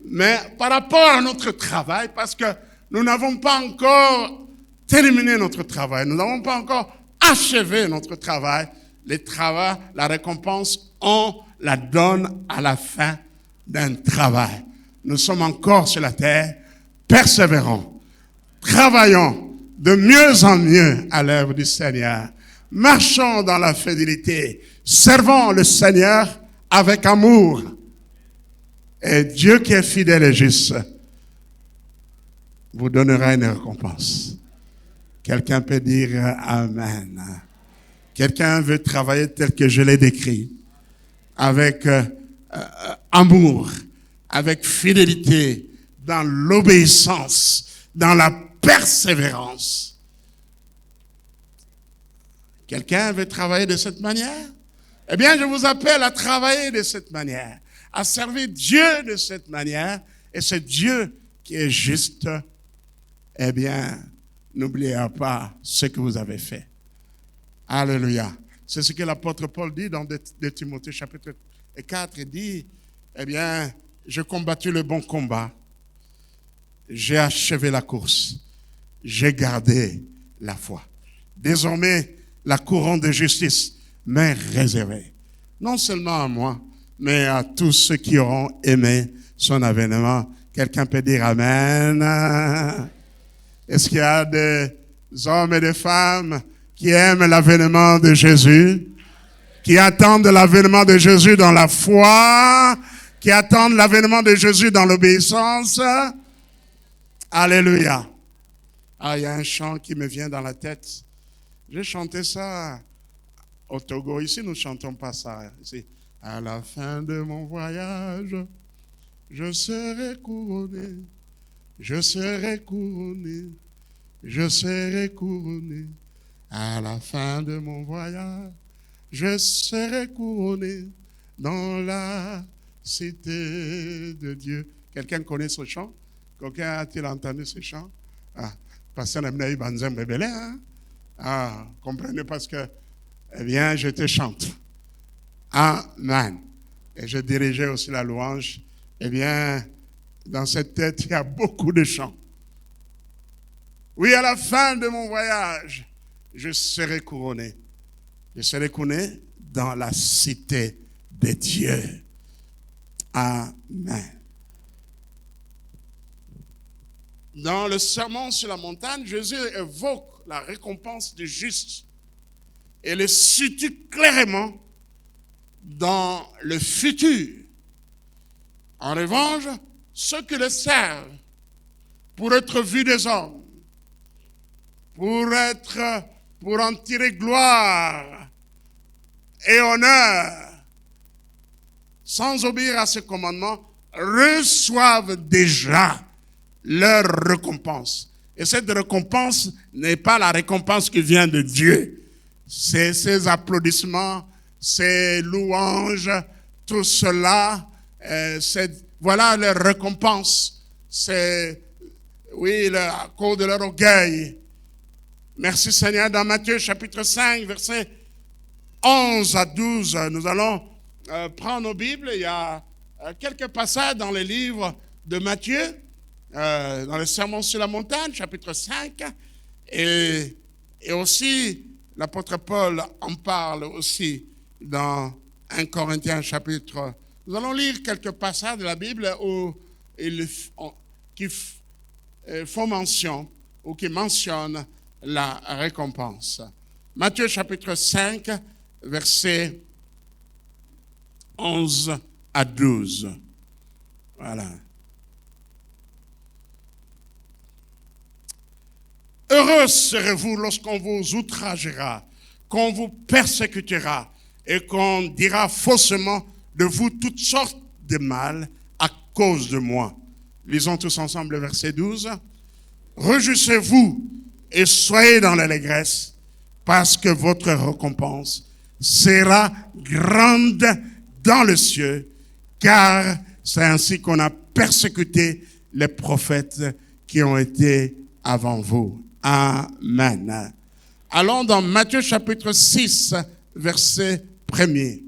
Mais par rapport à notre travail, parce que nous n'avons pas encore terminé notre travail, nous n'avons pas encore achevé notre travail, la récompense, on la donne à la fin d'un travail. Nous sommes encore sur la terre, persévérons, travaillons de mieux en mieux à l'œuvre du Seigneur, marchons dans la fidélité, servons le Seigneur avec amour. Et Dieu qui est fidèle et juste vous donnera une récompense. Quelqu'un peut dire Amen. Quelqu'un veut travailler tel que je l'ai décrit, avec amour, avec fidélité, dans l'obéissance, dans la persévérance. Quelqu'un veut travailler de cette manière? Eh bien, je vous appelle à travailler de cette manière, à servir Dieu de cette manière, et c'est Dieu qui est juste. Eh bien, n'oubliez pas ce que vous avez fait. Alléluia. C'est ce que l'apôtre Paul dit dans 2 Timothée chapitre 4. Il dit, eh bien, j'ai combattu le bon combat, j'ai achevé la course, j'ai gardé la foi. Désormais, la couronne de justice m'est réservée, non seulement à moi, mais à tous ceux qui auront aimé son avènement. Quelqu'un peut dire Amen. Est-ce qu'il y a des hommes et des femmes qui aiment l'avènement de Jésus, qui attendent l'avènement de Jésus dans la foi, qui attendent l'avènement de Jésus dans l'obéissance? Alléluia. Ah, il y a un chant qui me vient dans la tête. J'ai chanté ça au Togo. Ici, nous ne chantons pas ça. Ici, à la fin de mon voyage, je serai couronné, je serai couronné, je serai couronné. À la fin de mon voyage, je serai couronné dans la cité de Dieu. Quelqu'un connaît ce chant? Quelqu'un a-t-il entendu ce chant? Ah, Pasteur Nemnaï Banzem Rebele, hein? Ah, comprenez parce que, eh bien, je te chante. Amen. Et je dirigeais aussi la louange. Eh bien, dans cette tête, il y a beaucoup de chants. Oui, à la fin de mon voyage, je serai couronné. Je serai couronné dans la cité de Dieu. Amen. Dans le sermon sur la montagne, Jésus évoque la récompense du juste et le situe clairement dans le futur. En revanche, ceux qui le servent pour être vus des hommes, pour en tirer gloire et honneur, sans obéir à ce commandement, reçoivent déjà leur récompense. Et cette récompense n'est pas la récompense qui vient de Dieu. C'est ces applaudissements, ces louanges, tout cela, voilà leur récompense. C'est, oui, à cause de leur orgueil. Merci Seigneur. Dans Matthieu chapitre 5, versets 11 à 12, nous allons prendre nos Bibles. Il y a quelques passages dans les livres de Matthieu, dans le sermon sur la montagne, chapitre 5, et aussi l'apôtre Paul en parle aussi dans 1 Corinthiens chapitre. Nous allons lire quelques passages de la Bible qui font mention ou qui mentionnent la récompense. Matthieu chapitre 5, versets 11 à 12. Voilà. Heureux serez-vous lorsqu'on vous outragera, qu'on vous persécutera et qu'on dira faussement de vous toutes sortes de mal à cause de moi. Lisons tous ensemble le verset 12. Réjouissez-vous et soyez dans l'allégresse, parce que votre récompense sera grande dans le ciel, car c'est ainsi qu'on a persécuté les prophètes qui ont été avant vous. Amen. Allons dans Matthieu chapitre 6, verset 1er.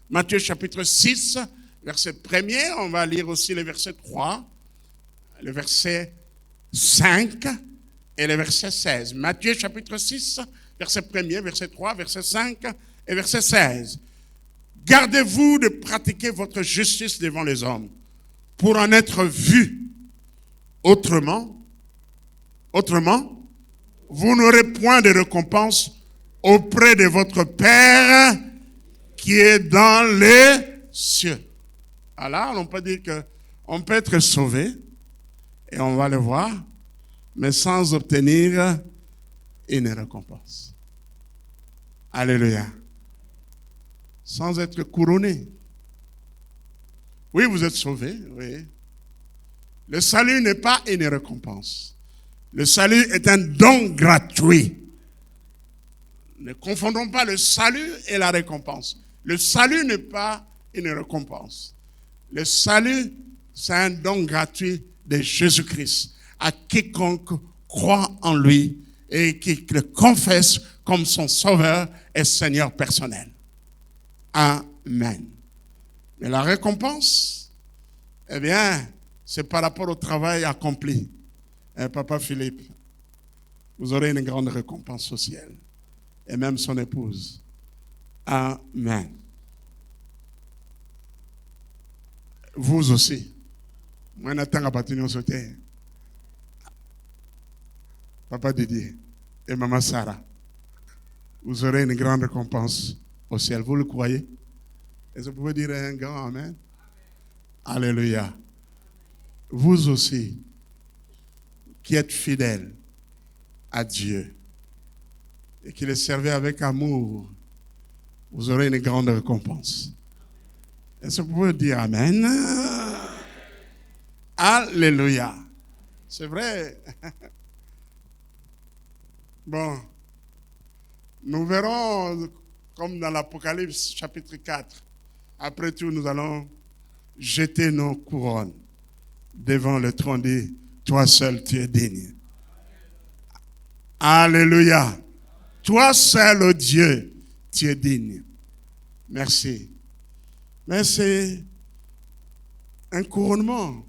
Matthieu chapitre 6, verset 1er, on va lire aussi le verset 3, le verset 5 et le verset 16. Matthieu chapitre 6, verset 1er, verset 3, verset 5 et verset 16. Gardez-vous de pratiquer votre justice devant les hommes pour en être vu. Autrement, vous n'aurez point de récompense auprès de votre Père qui est dans les cieux. Alors, on peut dire qu'on peut être sauvé, et on va le voir, mais sans obtenir une récompense. Alléluia. Sans être couronné. Oui, vous êtes sauvé, oui. Le salut n'est pas une récompense. Le salut est un don gratuit. Ne confondons pas le salut et la récompense. Le salut n'est pas une récompense. Le salut, c'est un don gratuit de Jésus-Christ à quiconque croit en lui et qui le confesse comme son sauveur et Seigneur personnel. Amen. Mais la récompense, eh bien, c'est par rapport au travail accompli. Papa Philippe, vous aurez une grande récompense au ciel. Et même son épouse. Amen. Vous aussi. Moi, Nathan a battu nos sautés. Papa Didier et Maman Sarah, vous aurez une grande récompense au ciel. Vous le croyez? Est-ce que vous pouvez dire un grand amen? Alléluia. Vous aussi, qui êtes fidèles à Dieu et qui le servez avec amour, vous aurez une grande récompense. Est-ce que vous pouvez dire amen? Alléluia. C'est vrai. Bon, nous verrons, comme dans l'Apocalypse chapitre 4, après tout, nous allons jeter nos couronnes devant le trône dit, toi seul tu es digne. Alléluia. Toi seul, oh Dieu, tu es digne. Merci. Mais c'est un couronnement.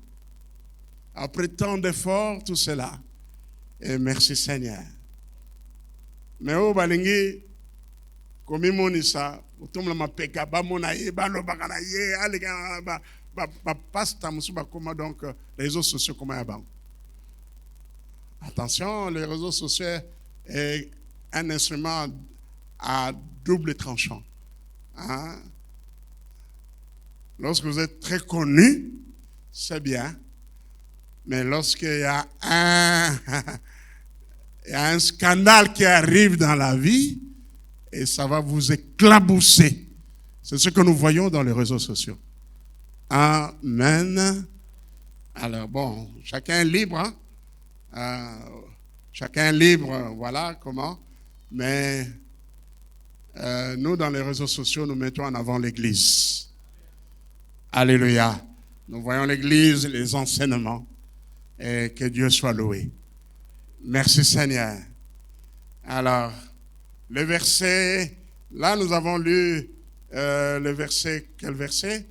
Après tant d'efforts, tout cela. Et merci Seigneur. Mais au balingi, comme il m'a ça, automne ma peka, ba monaye, ba lo bakanaye, alega, ba pasta musuba comment donc les réseaux sociaux comment ya bang. Attention, les réseaux sociaux est un instrument à double tranchant. Hein? Lorsque vous êtes très connu, c'est bien. Mais lorsqu'il y a un scandale qui arrive dans la vie, et ça va vous éclabousser. C'est ce que nous voyons dans les réseaux sociaux. Amen. Alors bon, chacun est libre. Hein? Chacun est libre, voilà comment. Mais nous, dans les réseaux sociaux, nous mettons en avant l'Église. Alléluia. Nous voyons l'Église, les enseignements. Et que Dieu soit loué. Merci Seigneur. Alors, le verset, là nous avons lu le verset, quel verset?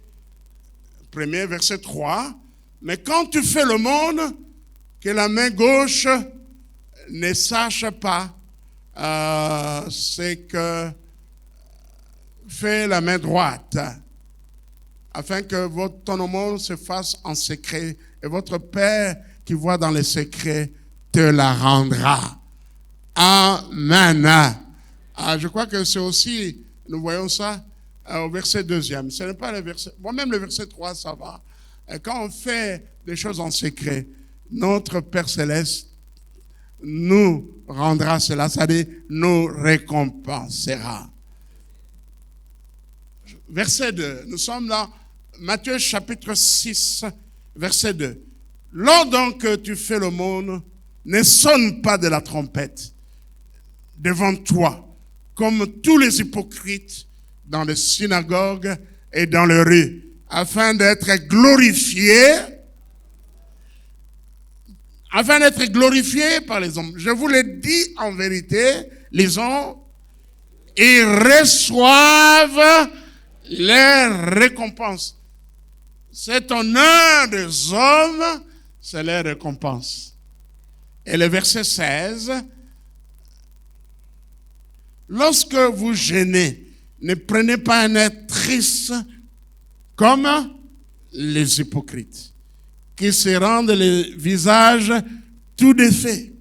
Premier, verset 3. Mais quand tu fais le monde, que la main gauche ne sache pas ce que fait la main droite, afin que ton aumône se fasse en secret, et votre Père qui voit dans les secrets te la rendra. Amen. Je crois que c'est aussi, nous voyons ça au verset 2e. Ce n'est pas le verset, moi-même le verset 3, ça va. Quand on fait des choses en secret, notre Père Céleste nous rendra cela, c'est-à-dire nous récompensera. Verset 2, nous sommes dans Matthieu chapitre 6, verset 2. Lors donc que tu fais le monde, ne sonne pas de la trompette devant toi, comme tous les hypocrites dans les synagogues et dans les rues, afin d'être glorifiés par les hommes. Je vous le dis en vérité, lisons, ils reçoivent les récompenses. Cet honneur des hommes, c'est les récompenses. Et le verset 16, lorsque vous jeûnez, ne prenez pas un air triste comme les hypocrites, qui se rendent le visage tout défait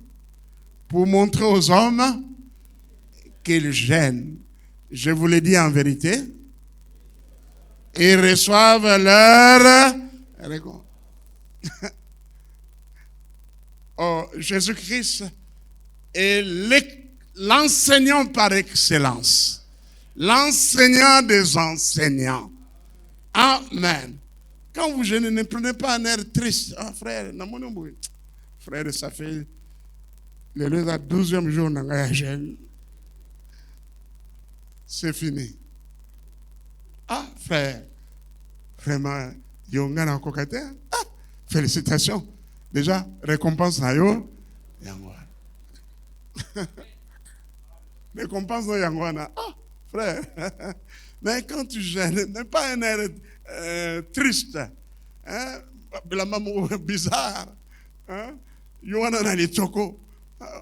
pour montrer aux hommes qu'ils jeûnent. Je vous le dis en vérité, ils reçoivent leur récompense. Oh, Jésus-Christ est l'enseignant par excellence, l'enseignant des enseignants. Amen. Quand vous jeûnez, ne prenez pas un air triste. Ah, frère, frère, ça fait le 12e jour dans le jeûne. C'est fini. Ah, frère, vraiment, Yongana Kokate. Ah, félicitations. Déjà, récompense na yo, Yangwa. Récompense na Yangwana. Ah, frère. Mais quand tu gênes, n'est pas un air triste, hein, bizarre, hein, Yohana na les choko.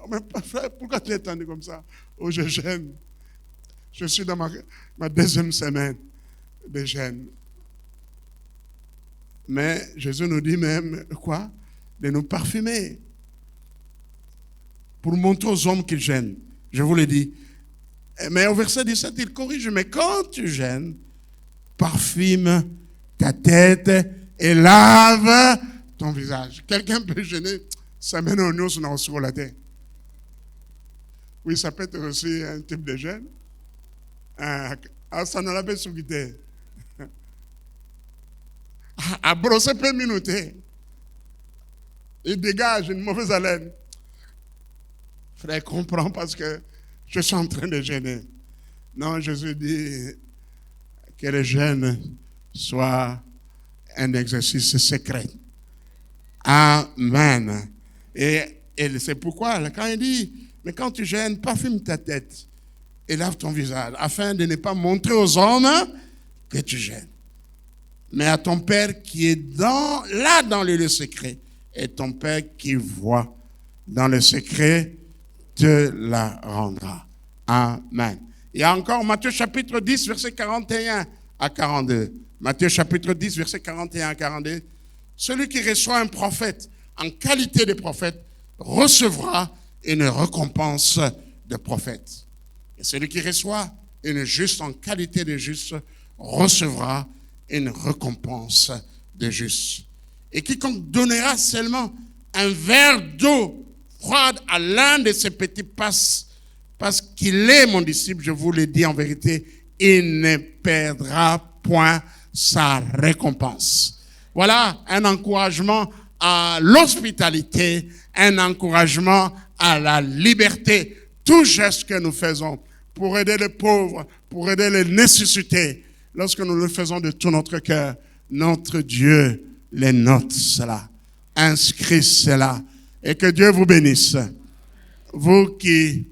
Mais frère, pourquoi tu es tendu comme ça? Oh, je gêne. Je suis dans ma deuxième semaine de jeûne. Mais Jésus nous dit même, quoi? De nous parfumer pour montrer aux hommes qu'ils gênent. Je vous l'ai dit. Mais au verset 17, il corrige, mais quand tu gênes, parfume ta tête et lave ton visage. Quelqu'un peut gêner, ça mène au nous sur la tête. Oui, ça peut être aussi un type de gêne. Ça ne l'a pas souguité. À brosser peu minutes. Il dégage une mauvaise haleine. Frère, comprends parce que je suis en train de gêner. Non, Jésus dit que le jeûne soit un exercice secret. Amen. Et c'est pourquoi, quand il dit, mais quand tu jeûnes, parfume ta tête et lave ton visage, afin de ne pas montrer aux hommes que tu jeûnes. Mais à ton Père qui est dans le lieu secret, et ton Père qui voit dans le secret te la rendra. Amen. Il y a encore Matthieu chapitre 10, verset 41 à 42. Matthieu chapitre 10, verset 41 à 42. Celui qui reçoit un prophète en qualité de prophète recevra une récompense de prophète. Et celui qui reçoit une juste en qualité de juste recevra une récompense de juste. Et quiconque donnera seulement un verre d'eau froide à l'un de ses petits parce qu'il est mon disciple, je vous le dis en vérité, il ne perdra point sa récompense. Voilà un encouragement à l'hospitalité, un encouragement à la liberté. Tout geste que nous faisons pour aider les pauvres, pour aider les nécessités, lorsque nous le faisons de tout notre cœur, notre Dieu les note cela, inscrit cela, et que Dieu vous bénisse. Vous qui,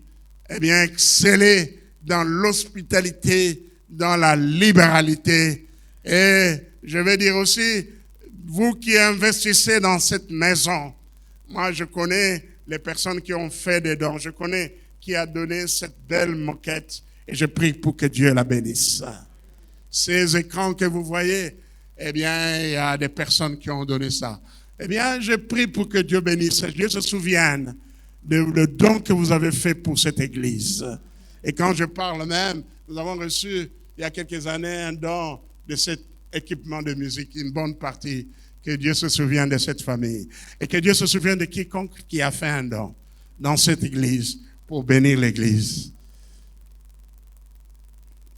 excellez dans l'hospitalité, dans la libéralité, et je vais dire aussi, vous qui investissez dans cette maison, moi je connais les personnes qui ont fait des dons, je connais qui a donné cette belle moquette, et je prie pour que Dieu la bénisse. Ces écrans que vous voyez, il y a des personnes qui ont donné ça. Eh bien, je prie pour que Dieu bénisse, Dieu se souvienne le don que vous avez fait pour cette église. Et quand je parle même, nous avons reçu il y a quelques années un don de cet équipement de musique, une bonne partie. Que Dieu se souvienne de cette famille. Et que Dieu se souvienne de quiconque qui a fait un don dans cette église pour bénir l'église.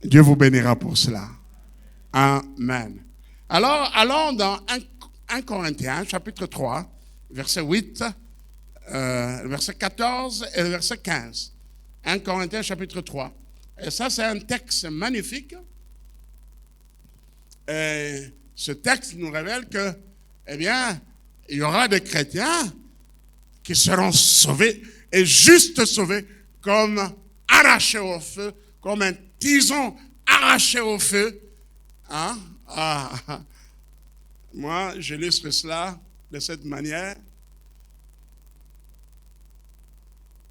Dieu vous bénira pour cela. Amen. Alors, allons dans 1 Corinthiens, chapitre 3, verset 8, verset 14 et le verset 15. 1 Corinthiens, chapitre 3. Et ça, c'est un texte magnifique. Et ce texte nous révèle que, eh bien, il y aura des chrétiens qui seront sauvés, et juste sauvés, comme arrachés au feu, comme un tison arraché au feu. Hein? Moi, j'illustre cela de cette manière.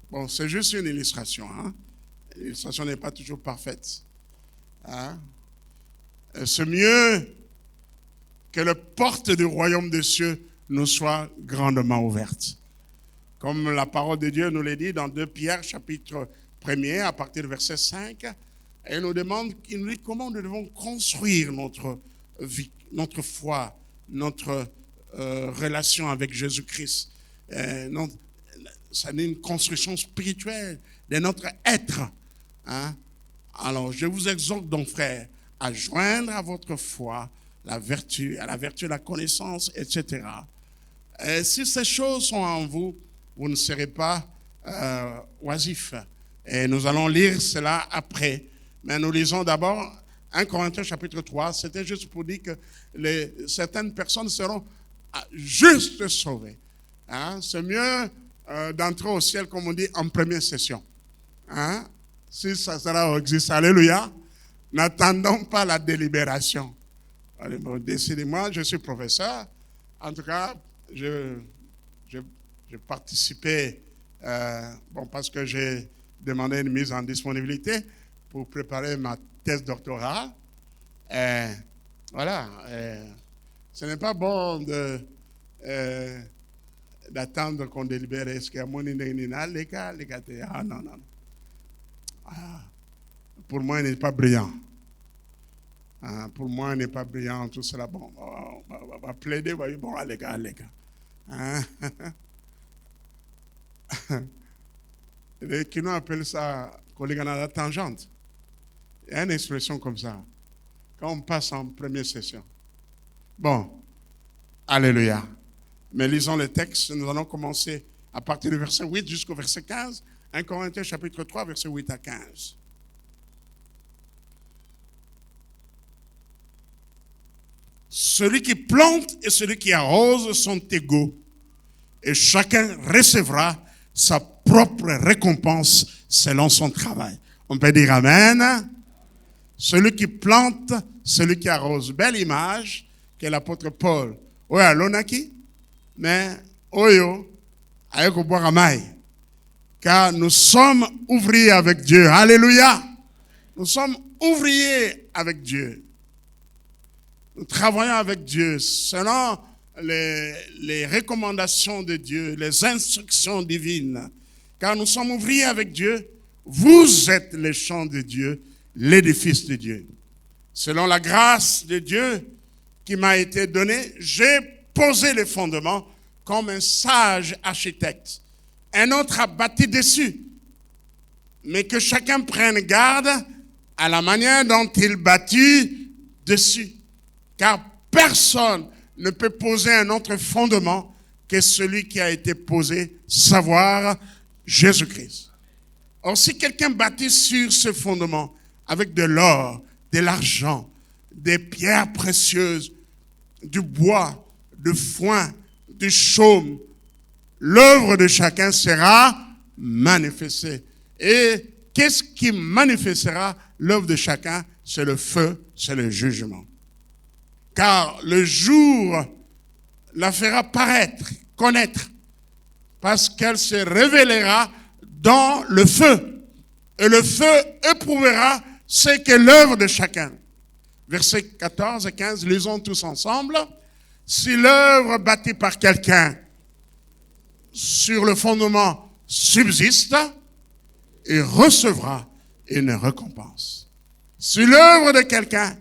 Bon, c'est juste une illustration. Hein? L'illustration n'est pas toujours parfaite. Hein? C'est mieux que la porte du royaume des cieux nous soit grandement ouverte. Comme la parole de Dieu nous l'a dit dans 2 Pierre, chapitre 1er, à partir du verset 5, et il nous dit comment nous devons construire notre vie, notre foi, notre relation avec Jésus-Christ. C'est une construction spirituelle de notre être. Hein? Alors, je vous exhorte donc, frères, à joindre à votre foi à la vertu, la connaissance, etc. Et si ces choses sont en vous, vous ne serez pas oisifs. Et nous allons lire cela après. Mais nous lisons d'abord 1 Corinthiens chapitre 3. C'était juste pour dire que certaines personnes seront juste sauvées. Hein? C'est mieux d'entrer au ciel, comme on dit, en première session. Hein? Si ça sera au existe, alléluia. N'attendons pas la délibération. Décidément, je suis professeur. En tout cas, j'ai participé, parce que j'ai demandé une mise en disponibilité pour préparer ma thèse doctorale. Voilà. Ce n'est pas bon d'attendre qu'on délibère. Est-ce qu'il y a mon les gars, non. Pour moi, il n'est pas brillant. Pour moi, il n'est pas brillant, tout cela. Bon, on va plaider, bon, les gars. Hein? Les Kinois appellent ça la tangente. Il y a une expression comme ça. Quand on passe en première session. Bon, alléluia. Mais lisons le texte. Nous allons commencer à partir du verset 8 jusqu'au verset 15. 1 Corinthiens chapitre 3, verset 8 à 15. Celui qui plante et celui qui arrose sont égaux, et chacun recevra sa propre récompense selon son travail. On peut dire Amen. Celui qui plante, celui qui arrose. Belle image que l'apôtre Paul. Oui, l'onaki, mais oyo, avec au boire amaï. Car nous sommes ouvriers avec Dieu. Alléluia. Nous sommes ouvriers avec Dieu. Nous travaillons avec Dieu selon les recommandations de Dieu, les instructions divines. Car nous sommes ouvriers avec Dieu. Vous êtes les champs de Dieu, l'édifice de Dieu. Selon la grâce de Dieu qui m'a été donnée, j'ai posé les fondements comme un sage architecte. Un autre a bâti dessus. Mais que chacun prenne garde à la manière dont il bâtit dessus. Car personne ne peut poser un autre fondement que celui qui a été posé, savoir Jésus-Christ. Or, si quelqu'un bâtit sur ce fondement avec de l'or, de l'argent, des pierres précieuses, du bois, du foin, du chaume, l'œuvre de chacun sera manifestée. Et qu'est-ce qui manifestera l'œuvre de chacun? C'est le feu, c'est le jugement. Car le jour la fera paraître, connaître, parce qu'elle se révélera dans le feu. Et le feu éprouvera ce qu'est l'œuvre de chacun. Versets 14 et 15, lisons tous ensemble. Si l'œuvre bâtie par quelqu'un sur le fondement subsiste, il recevra une récompense. Si l'œuvre de quelqu'un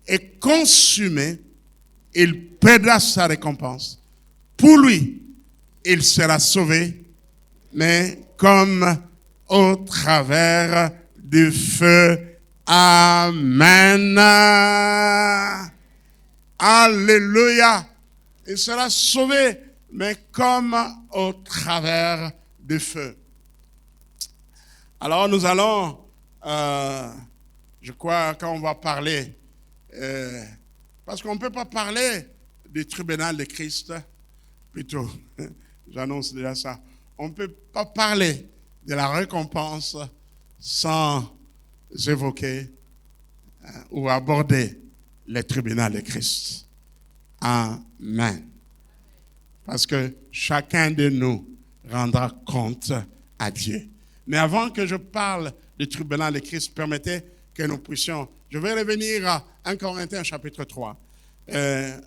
est consumée, il perdra sa récompense. Pour lui, il sera sauvé, mais comme au travers du feu. Amen. Alléluia. Il sera sauvé, mais comme au travers du feu. Alors nous allons, je crois, quand on va parler, parce qu'on ne peut pas parler du tribunal de Christ, plutôt, j'annonce déjà ça, on ne peut pas parler de la récompense sans évoquer ou aborder le tribunal de Christ. Amen. Parce que chacun de nous rendra compte à Dieu. Mais avant que je parle du tribunal de Christ, permettez que nous puissions, je vais revenir à 1 Corinthiens chapitre 3.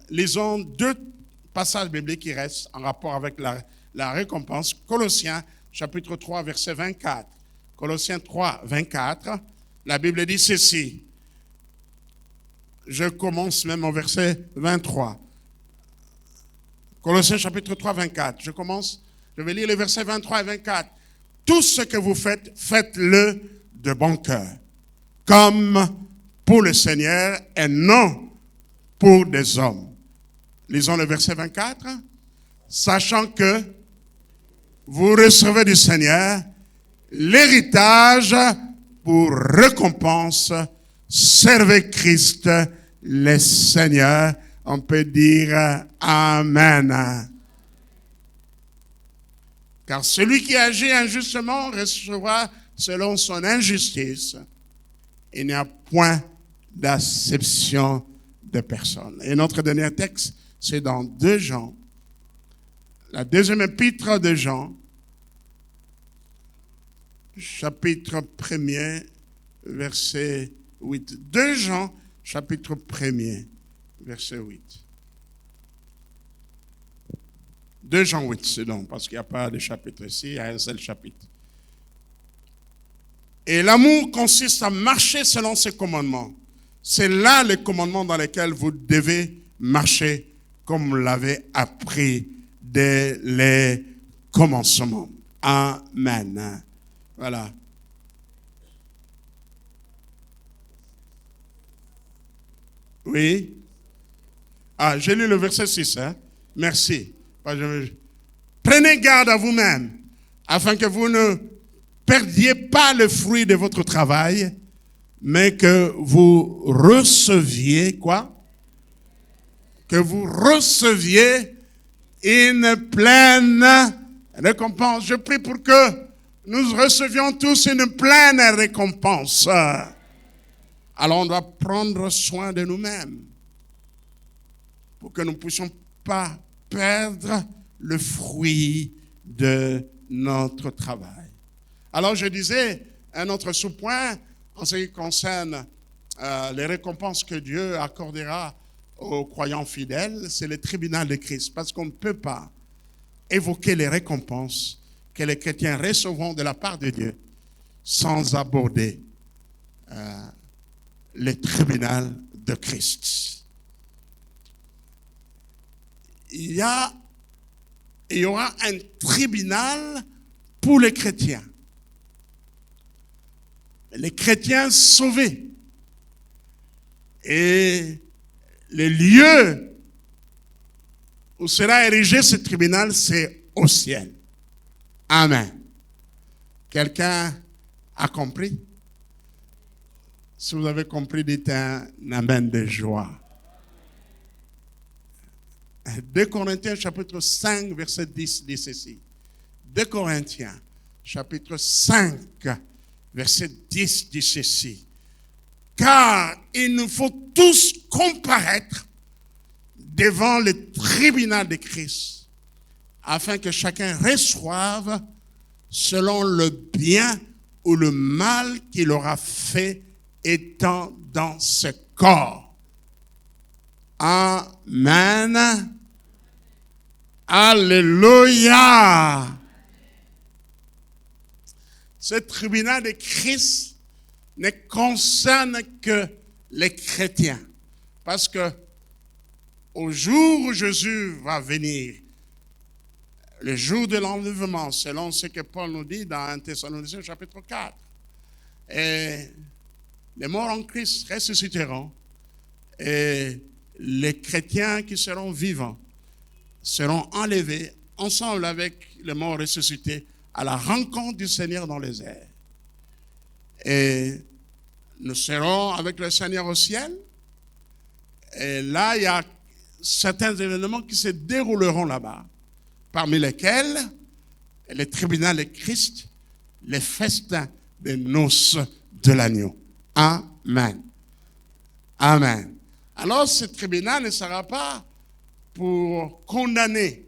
Lisons 2 passages bibliques qui restent en rapport avec la récompense. Colossiens chapitre 3 verset 24. Colossiens 3, 24. La Bible dit ceci. Je commence même au verset 23. Colossiens chapitre 3, 24. Je vais lire les versets 23 et 24. Tout ce que vous faites, faites-le de bon cœur, comme pour le Seigneur et non pour des hommes. Lisons le verset 24. Sachant que vous recevez du Seigneur l'héritage pour récompense, servez Christ le Seigneur. On peut dire Amen. Car celui qui agit injustement recevra selon son injustice. Il n'y a point d'acception de personne. Et notre dernier texte, c'est dans 2 Jean, la deuxième épître de Jean, chapitre 1er, verset 8. 2 Jean, chapitre 1er, verset 8. 2 Jean 8, c'est donc, parce qu'il n'y a pas de chapitre ici, il y a un seul chapitre. Et l'amour consiste à marcher selon ses commandements. C'est là les commandements dans lesquels vous devez marcher comme vous l'avez appris dès les commencements. Amen. Voilà. Oui. J'ai lu le verset 6. Merci. Prenez garde à vous-même, afin que vous ne perdiez pas le fruit de votre travail, mais que vous receviez quoi? Que vous receviez une pleine récompense. Je prie pour que nous recevions tous une pleine récompense. Alors on doit prendre soin de nous-mêmes pour que nous ne puissions pas perdre le fruit de notre travail. Alors je disais, un autre sous-point en ce qui concerne les récompenses que Dieu accordera aux croyants fidèles, c'est le tribunal de Christ. Parce qu'on ne peut pas évoquer les récompenses que les chrétiens recevront de la part de Dieu sans aborder le tribunal de Christ. Il y aura un tribunal pour les chrétiens. Les chrétiens sauvés. Et le lieu où sera érigé ce tribunal, c'est au ciel. Amen. Quelqu'un a compris? Si vous avez compris, dites un amen de joie. 2 Corinthiens chapitre 5, verset 10 dit ceci. 2 Corinthiens chapitre 5, verset 10 dit ceci. Car il nous faut tous comparaître devant le tribunal de Christ, afin que chacun reçoive selon le bien ou le mal qu'il aura fait étant dans ce corps. Amen. Alléluia. Ce tribunal de Christ ne concerne que les chrétiens. Parce que au jour où Jésus va venir, le jour de l'enlèvement, selon ce que Paul nous dit dans 1 Thessaloniciens chapitre 4, et les morts en Christ ressusciteront et les chrétiens qui seront vivants seront enlevés ensemble avec les morts ressuscités à la rencontre du Seigneur dans les airs. Et nous serons avec le Seigneur au ciel. Et là, il y a certains événements qui se dérouleront là-bas, parmi lesquels le tribunal de Christ, les festins des noces de l'agneau. Amen. Amen. Alors, ce tribunal ne sera pas pour condamner,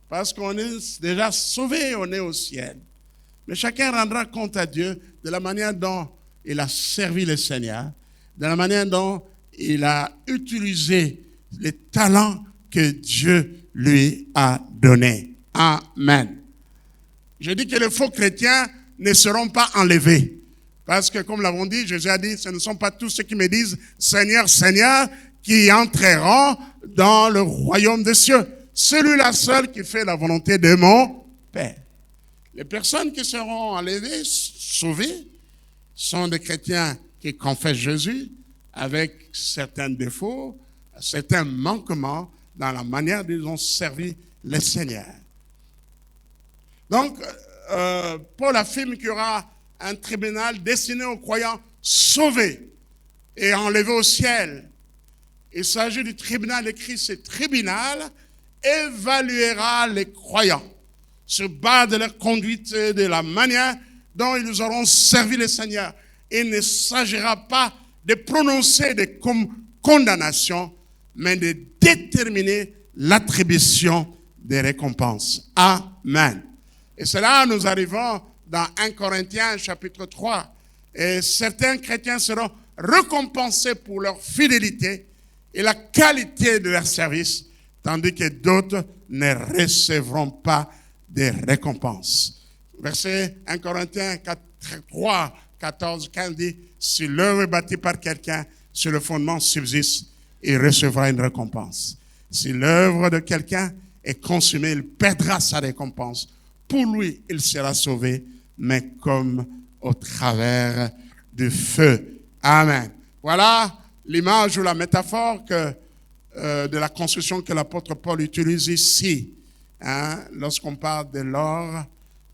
parce qu'on est déjà sauvé, on est au ciel. Mais chacun rendra compte à Dieu de la manière dont il a servi le Seigneur, de la manière dont il a utilisé les talents que Dieu lui a donnés. Amen. Je dis que les faux chrétiens ne seront pas enlevés. Parce que, comme l'avons dit, Jésus a dit, ce ne sont pas tous ceux qui me disent « Seigneur, Seigneur » qui entreront dans le royaume des cieux. Celui-là seul qui fait la volonté de mon Père. Les personnes qui seront enlevées, sauvées, sont des chrétiens qui confessent Jésus avec certains défauts, certains manquements dans la manière dont ils ont servi le Seigneur. Donc, Paul affirme qu'il y aura un tribunal destiné aux croyants sauvés et enlevés au ciel. Il s'agit du tribunal de Christ. Ce tribunal évaluera les croyants sur base de leur conduite et de la manière dont ils auront servi le Seigneur. Il ne s'agira pas de prononcer des condamnations, mais de déterminer l'attribution des récompenses. Amen. Et c'est là nous arrivons dans 1 Corinthiens chapitre 3. Et certains chrétiens seront récompensés pour leur fidélité et la qualité de leur service, tandis que d'autres ne recevront pas de récompenses. Verset 1 Corinthiens 3, 14, 15 dit, si l'œuvre est bâtie par quelqu'un, sur le fondement subsiste, il recevra une récompense. Si l'œuvre de quelqu'un est consumée, il perdra sa récompense. Pour lui, il sera sauvé, mais comme au travers du feu. Amen. Voilà l'image ou la métaphore de la construction que l'apôtre Paul utilise ici. Lorsqu'on parle de l'or,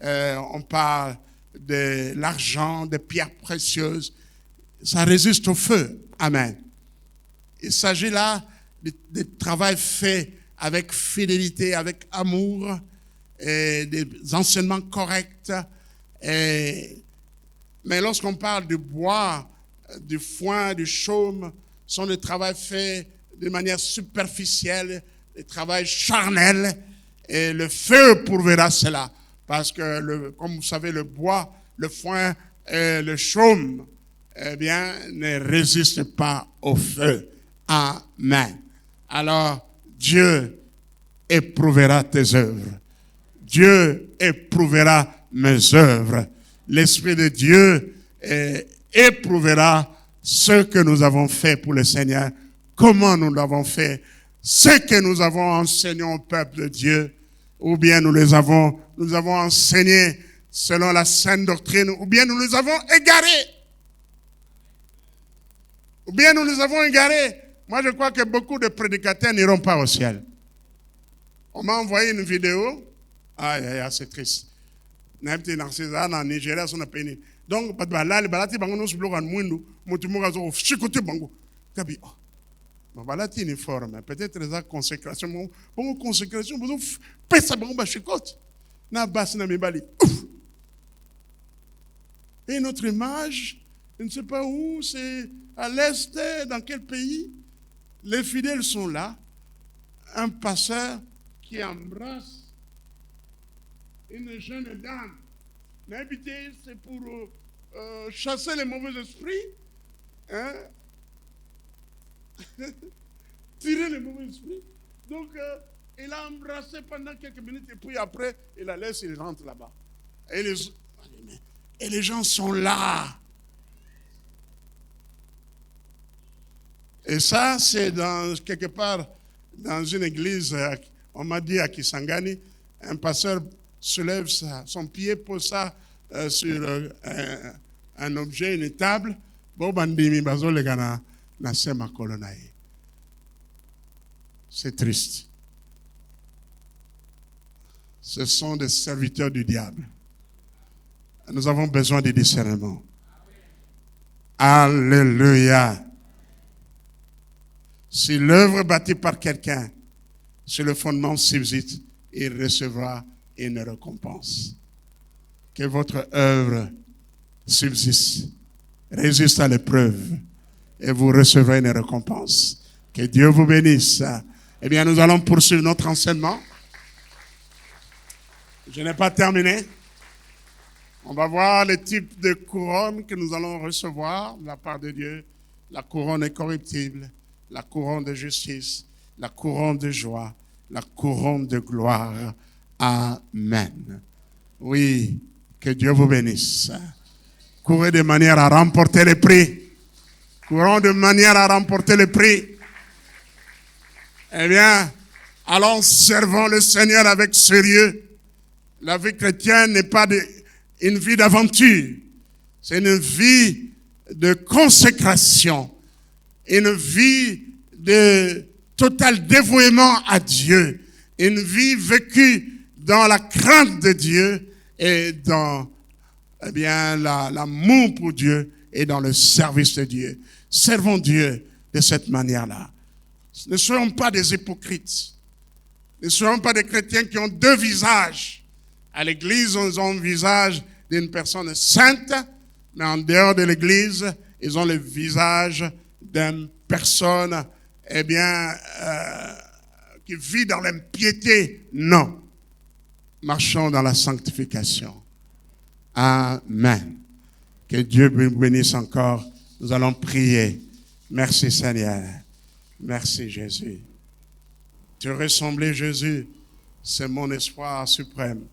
on parle de l'argent, des pierres précieuses. Ça résiste au feu. Amen. Il s'agit là de travail fait avec fidélité, avec amour, et des enseignements corrects. Mais lorsqu'on parle du bois, du foin, du chaume, sont des travaux faits de manière superficielle, des travaux charnels, et le feu pourverra cela. Parce que, comme vous savez, le bois, le foin et le chaume, eh bien, ne résistent pas au feu. Amen. Alors, Dieu éprouvera tes œuvres. Dieu éprouvera mes œuvres. L'Esprit de Dieu éprouvera ce que nous avons fait pour le Seigneur, comment nous l'avons fait, ce que nous avons enseigné au peuple de Dieu, ou bien nous avons enseigné selon la saine doctrine, ou bien nous les avons égarés. Ou bien nous les avons égarés. Moi, je crois que beaucoup de prédicateurs n'iront pas au ciel. On m'a envoyé une vidéo. C'est triste. En Nigeria, donc, là, les balati bango nous bloquent en mouindou, mutumoga zo chikote bango. Kabi, balati uniforme. Peut-être les consécration, bon consécration, vous pèse bango ba chikote. Na bas na mibali. Et notre image, je ne sais pas où, c'est à l'est, dans quel pays. Les fidèles sont là. Un pasteur qui embrasse une jeune dame. L'habiter, c'est pour chasser les mauvais esprits, tirer les mauvais esprits. Donc, Il a embrassé pendant quelques minutes et puis après, il la laisse, il rentre là-bas. Et les gens sont là. Et ça, c'est quelque part dans une église, on m'a dit à Kisangani, un pasteur soulève son pied, pose ça sur un objet, une table. C'est triste. Ce sont des serviteurs du diable. Nous avons besoin de discernement. Alléluia. Si l'œuvre bâtie par quelqu'un, sur le fondement subsiste, il recevra une récompense. Que votre œuvre subsiste, résiste à l'épreuve, et vous recevrez une récompense. Que Dieu vous bénisse. Eh bien, nous allons poursuivre notre enseignement. Je n'ai pas terminé. On va voir les types de couronnes que nous allons recevoir de la part de Dieu. La couronne incorruptible, la couronne de justice, la couronne de joie, la couronne de gloire. Amen. Oui, que Dieu vous bénisse. Courez de manière à remporter le prix. Courons de manière à remporter le prix. Eh bien, allons servons le Seigneur avec sérieux. La vie chrétienne n'est pas une vie d'aventure. C'est une vie de consécration. Une vie de total dévouement à Dieu. Une vie vécue dans la crainte de Dieu et dans l'amour pour Dieu et dans le service de Dieu. Servons Dieu de cette manière-là. Ne soyons pas des hypocrites. Ne soyons pas des chrétiens qui ont deux visages. À l'église, ils ont le visage d'une personne sainte, mais en dehors de l'église, ils ont le visage d'une personne, qui vit dans l'impiété. Non. Marchons dans la sanctification. Amen. Que Dieu vous bénisse encore. Nous allons prier. Merci Seigneur. Merci Jésus. Te ressembler Jésus, c'est mon espoir suprême.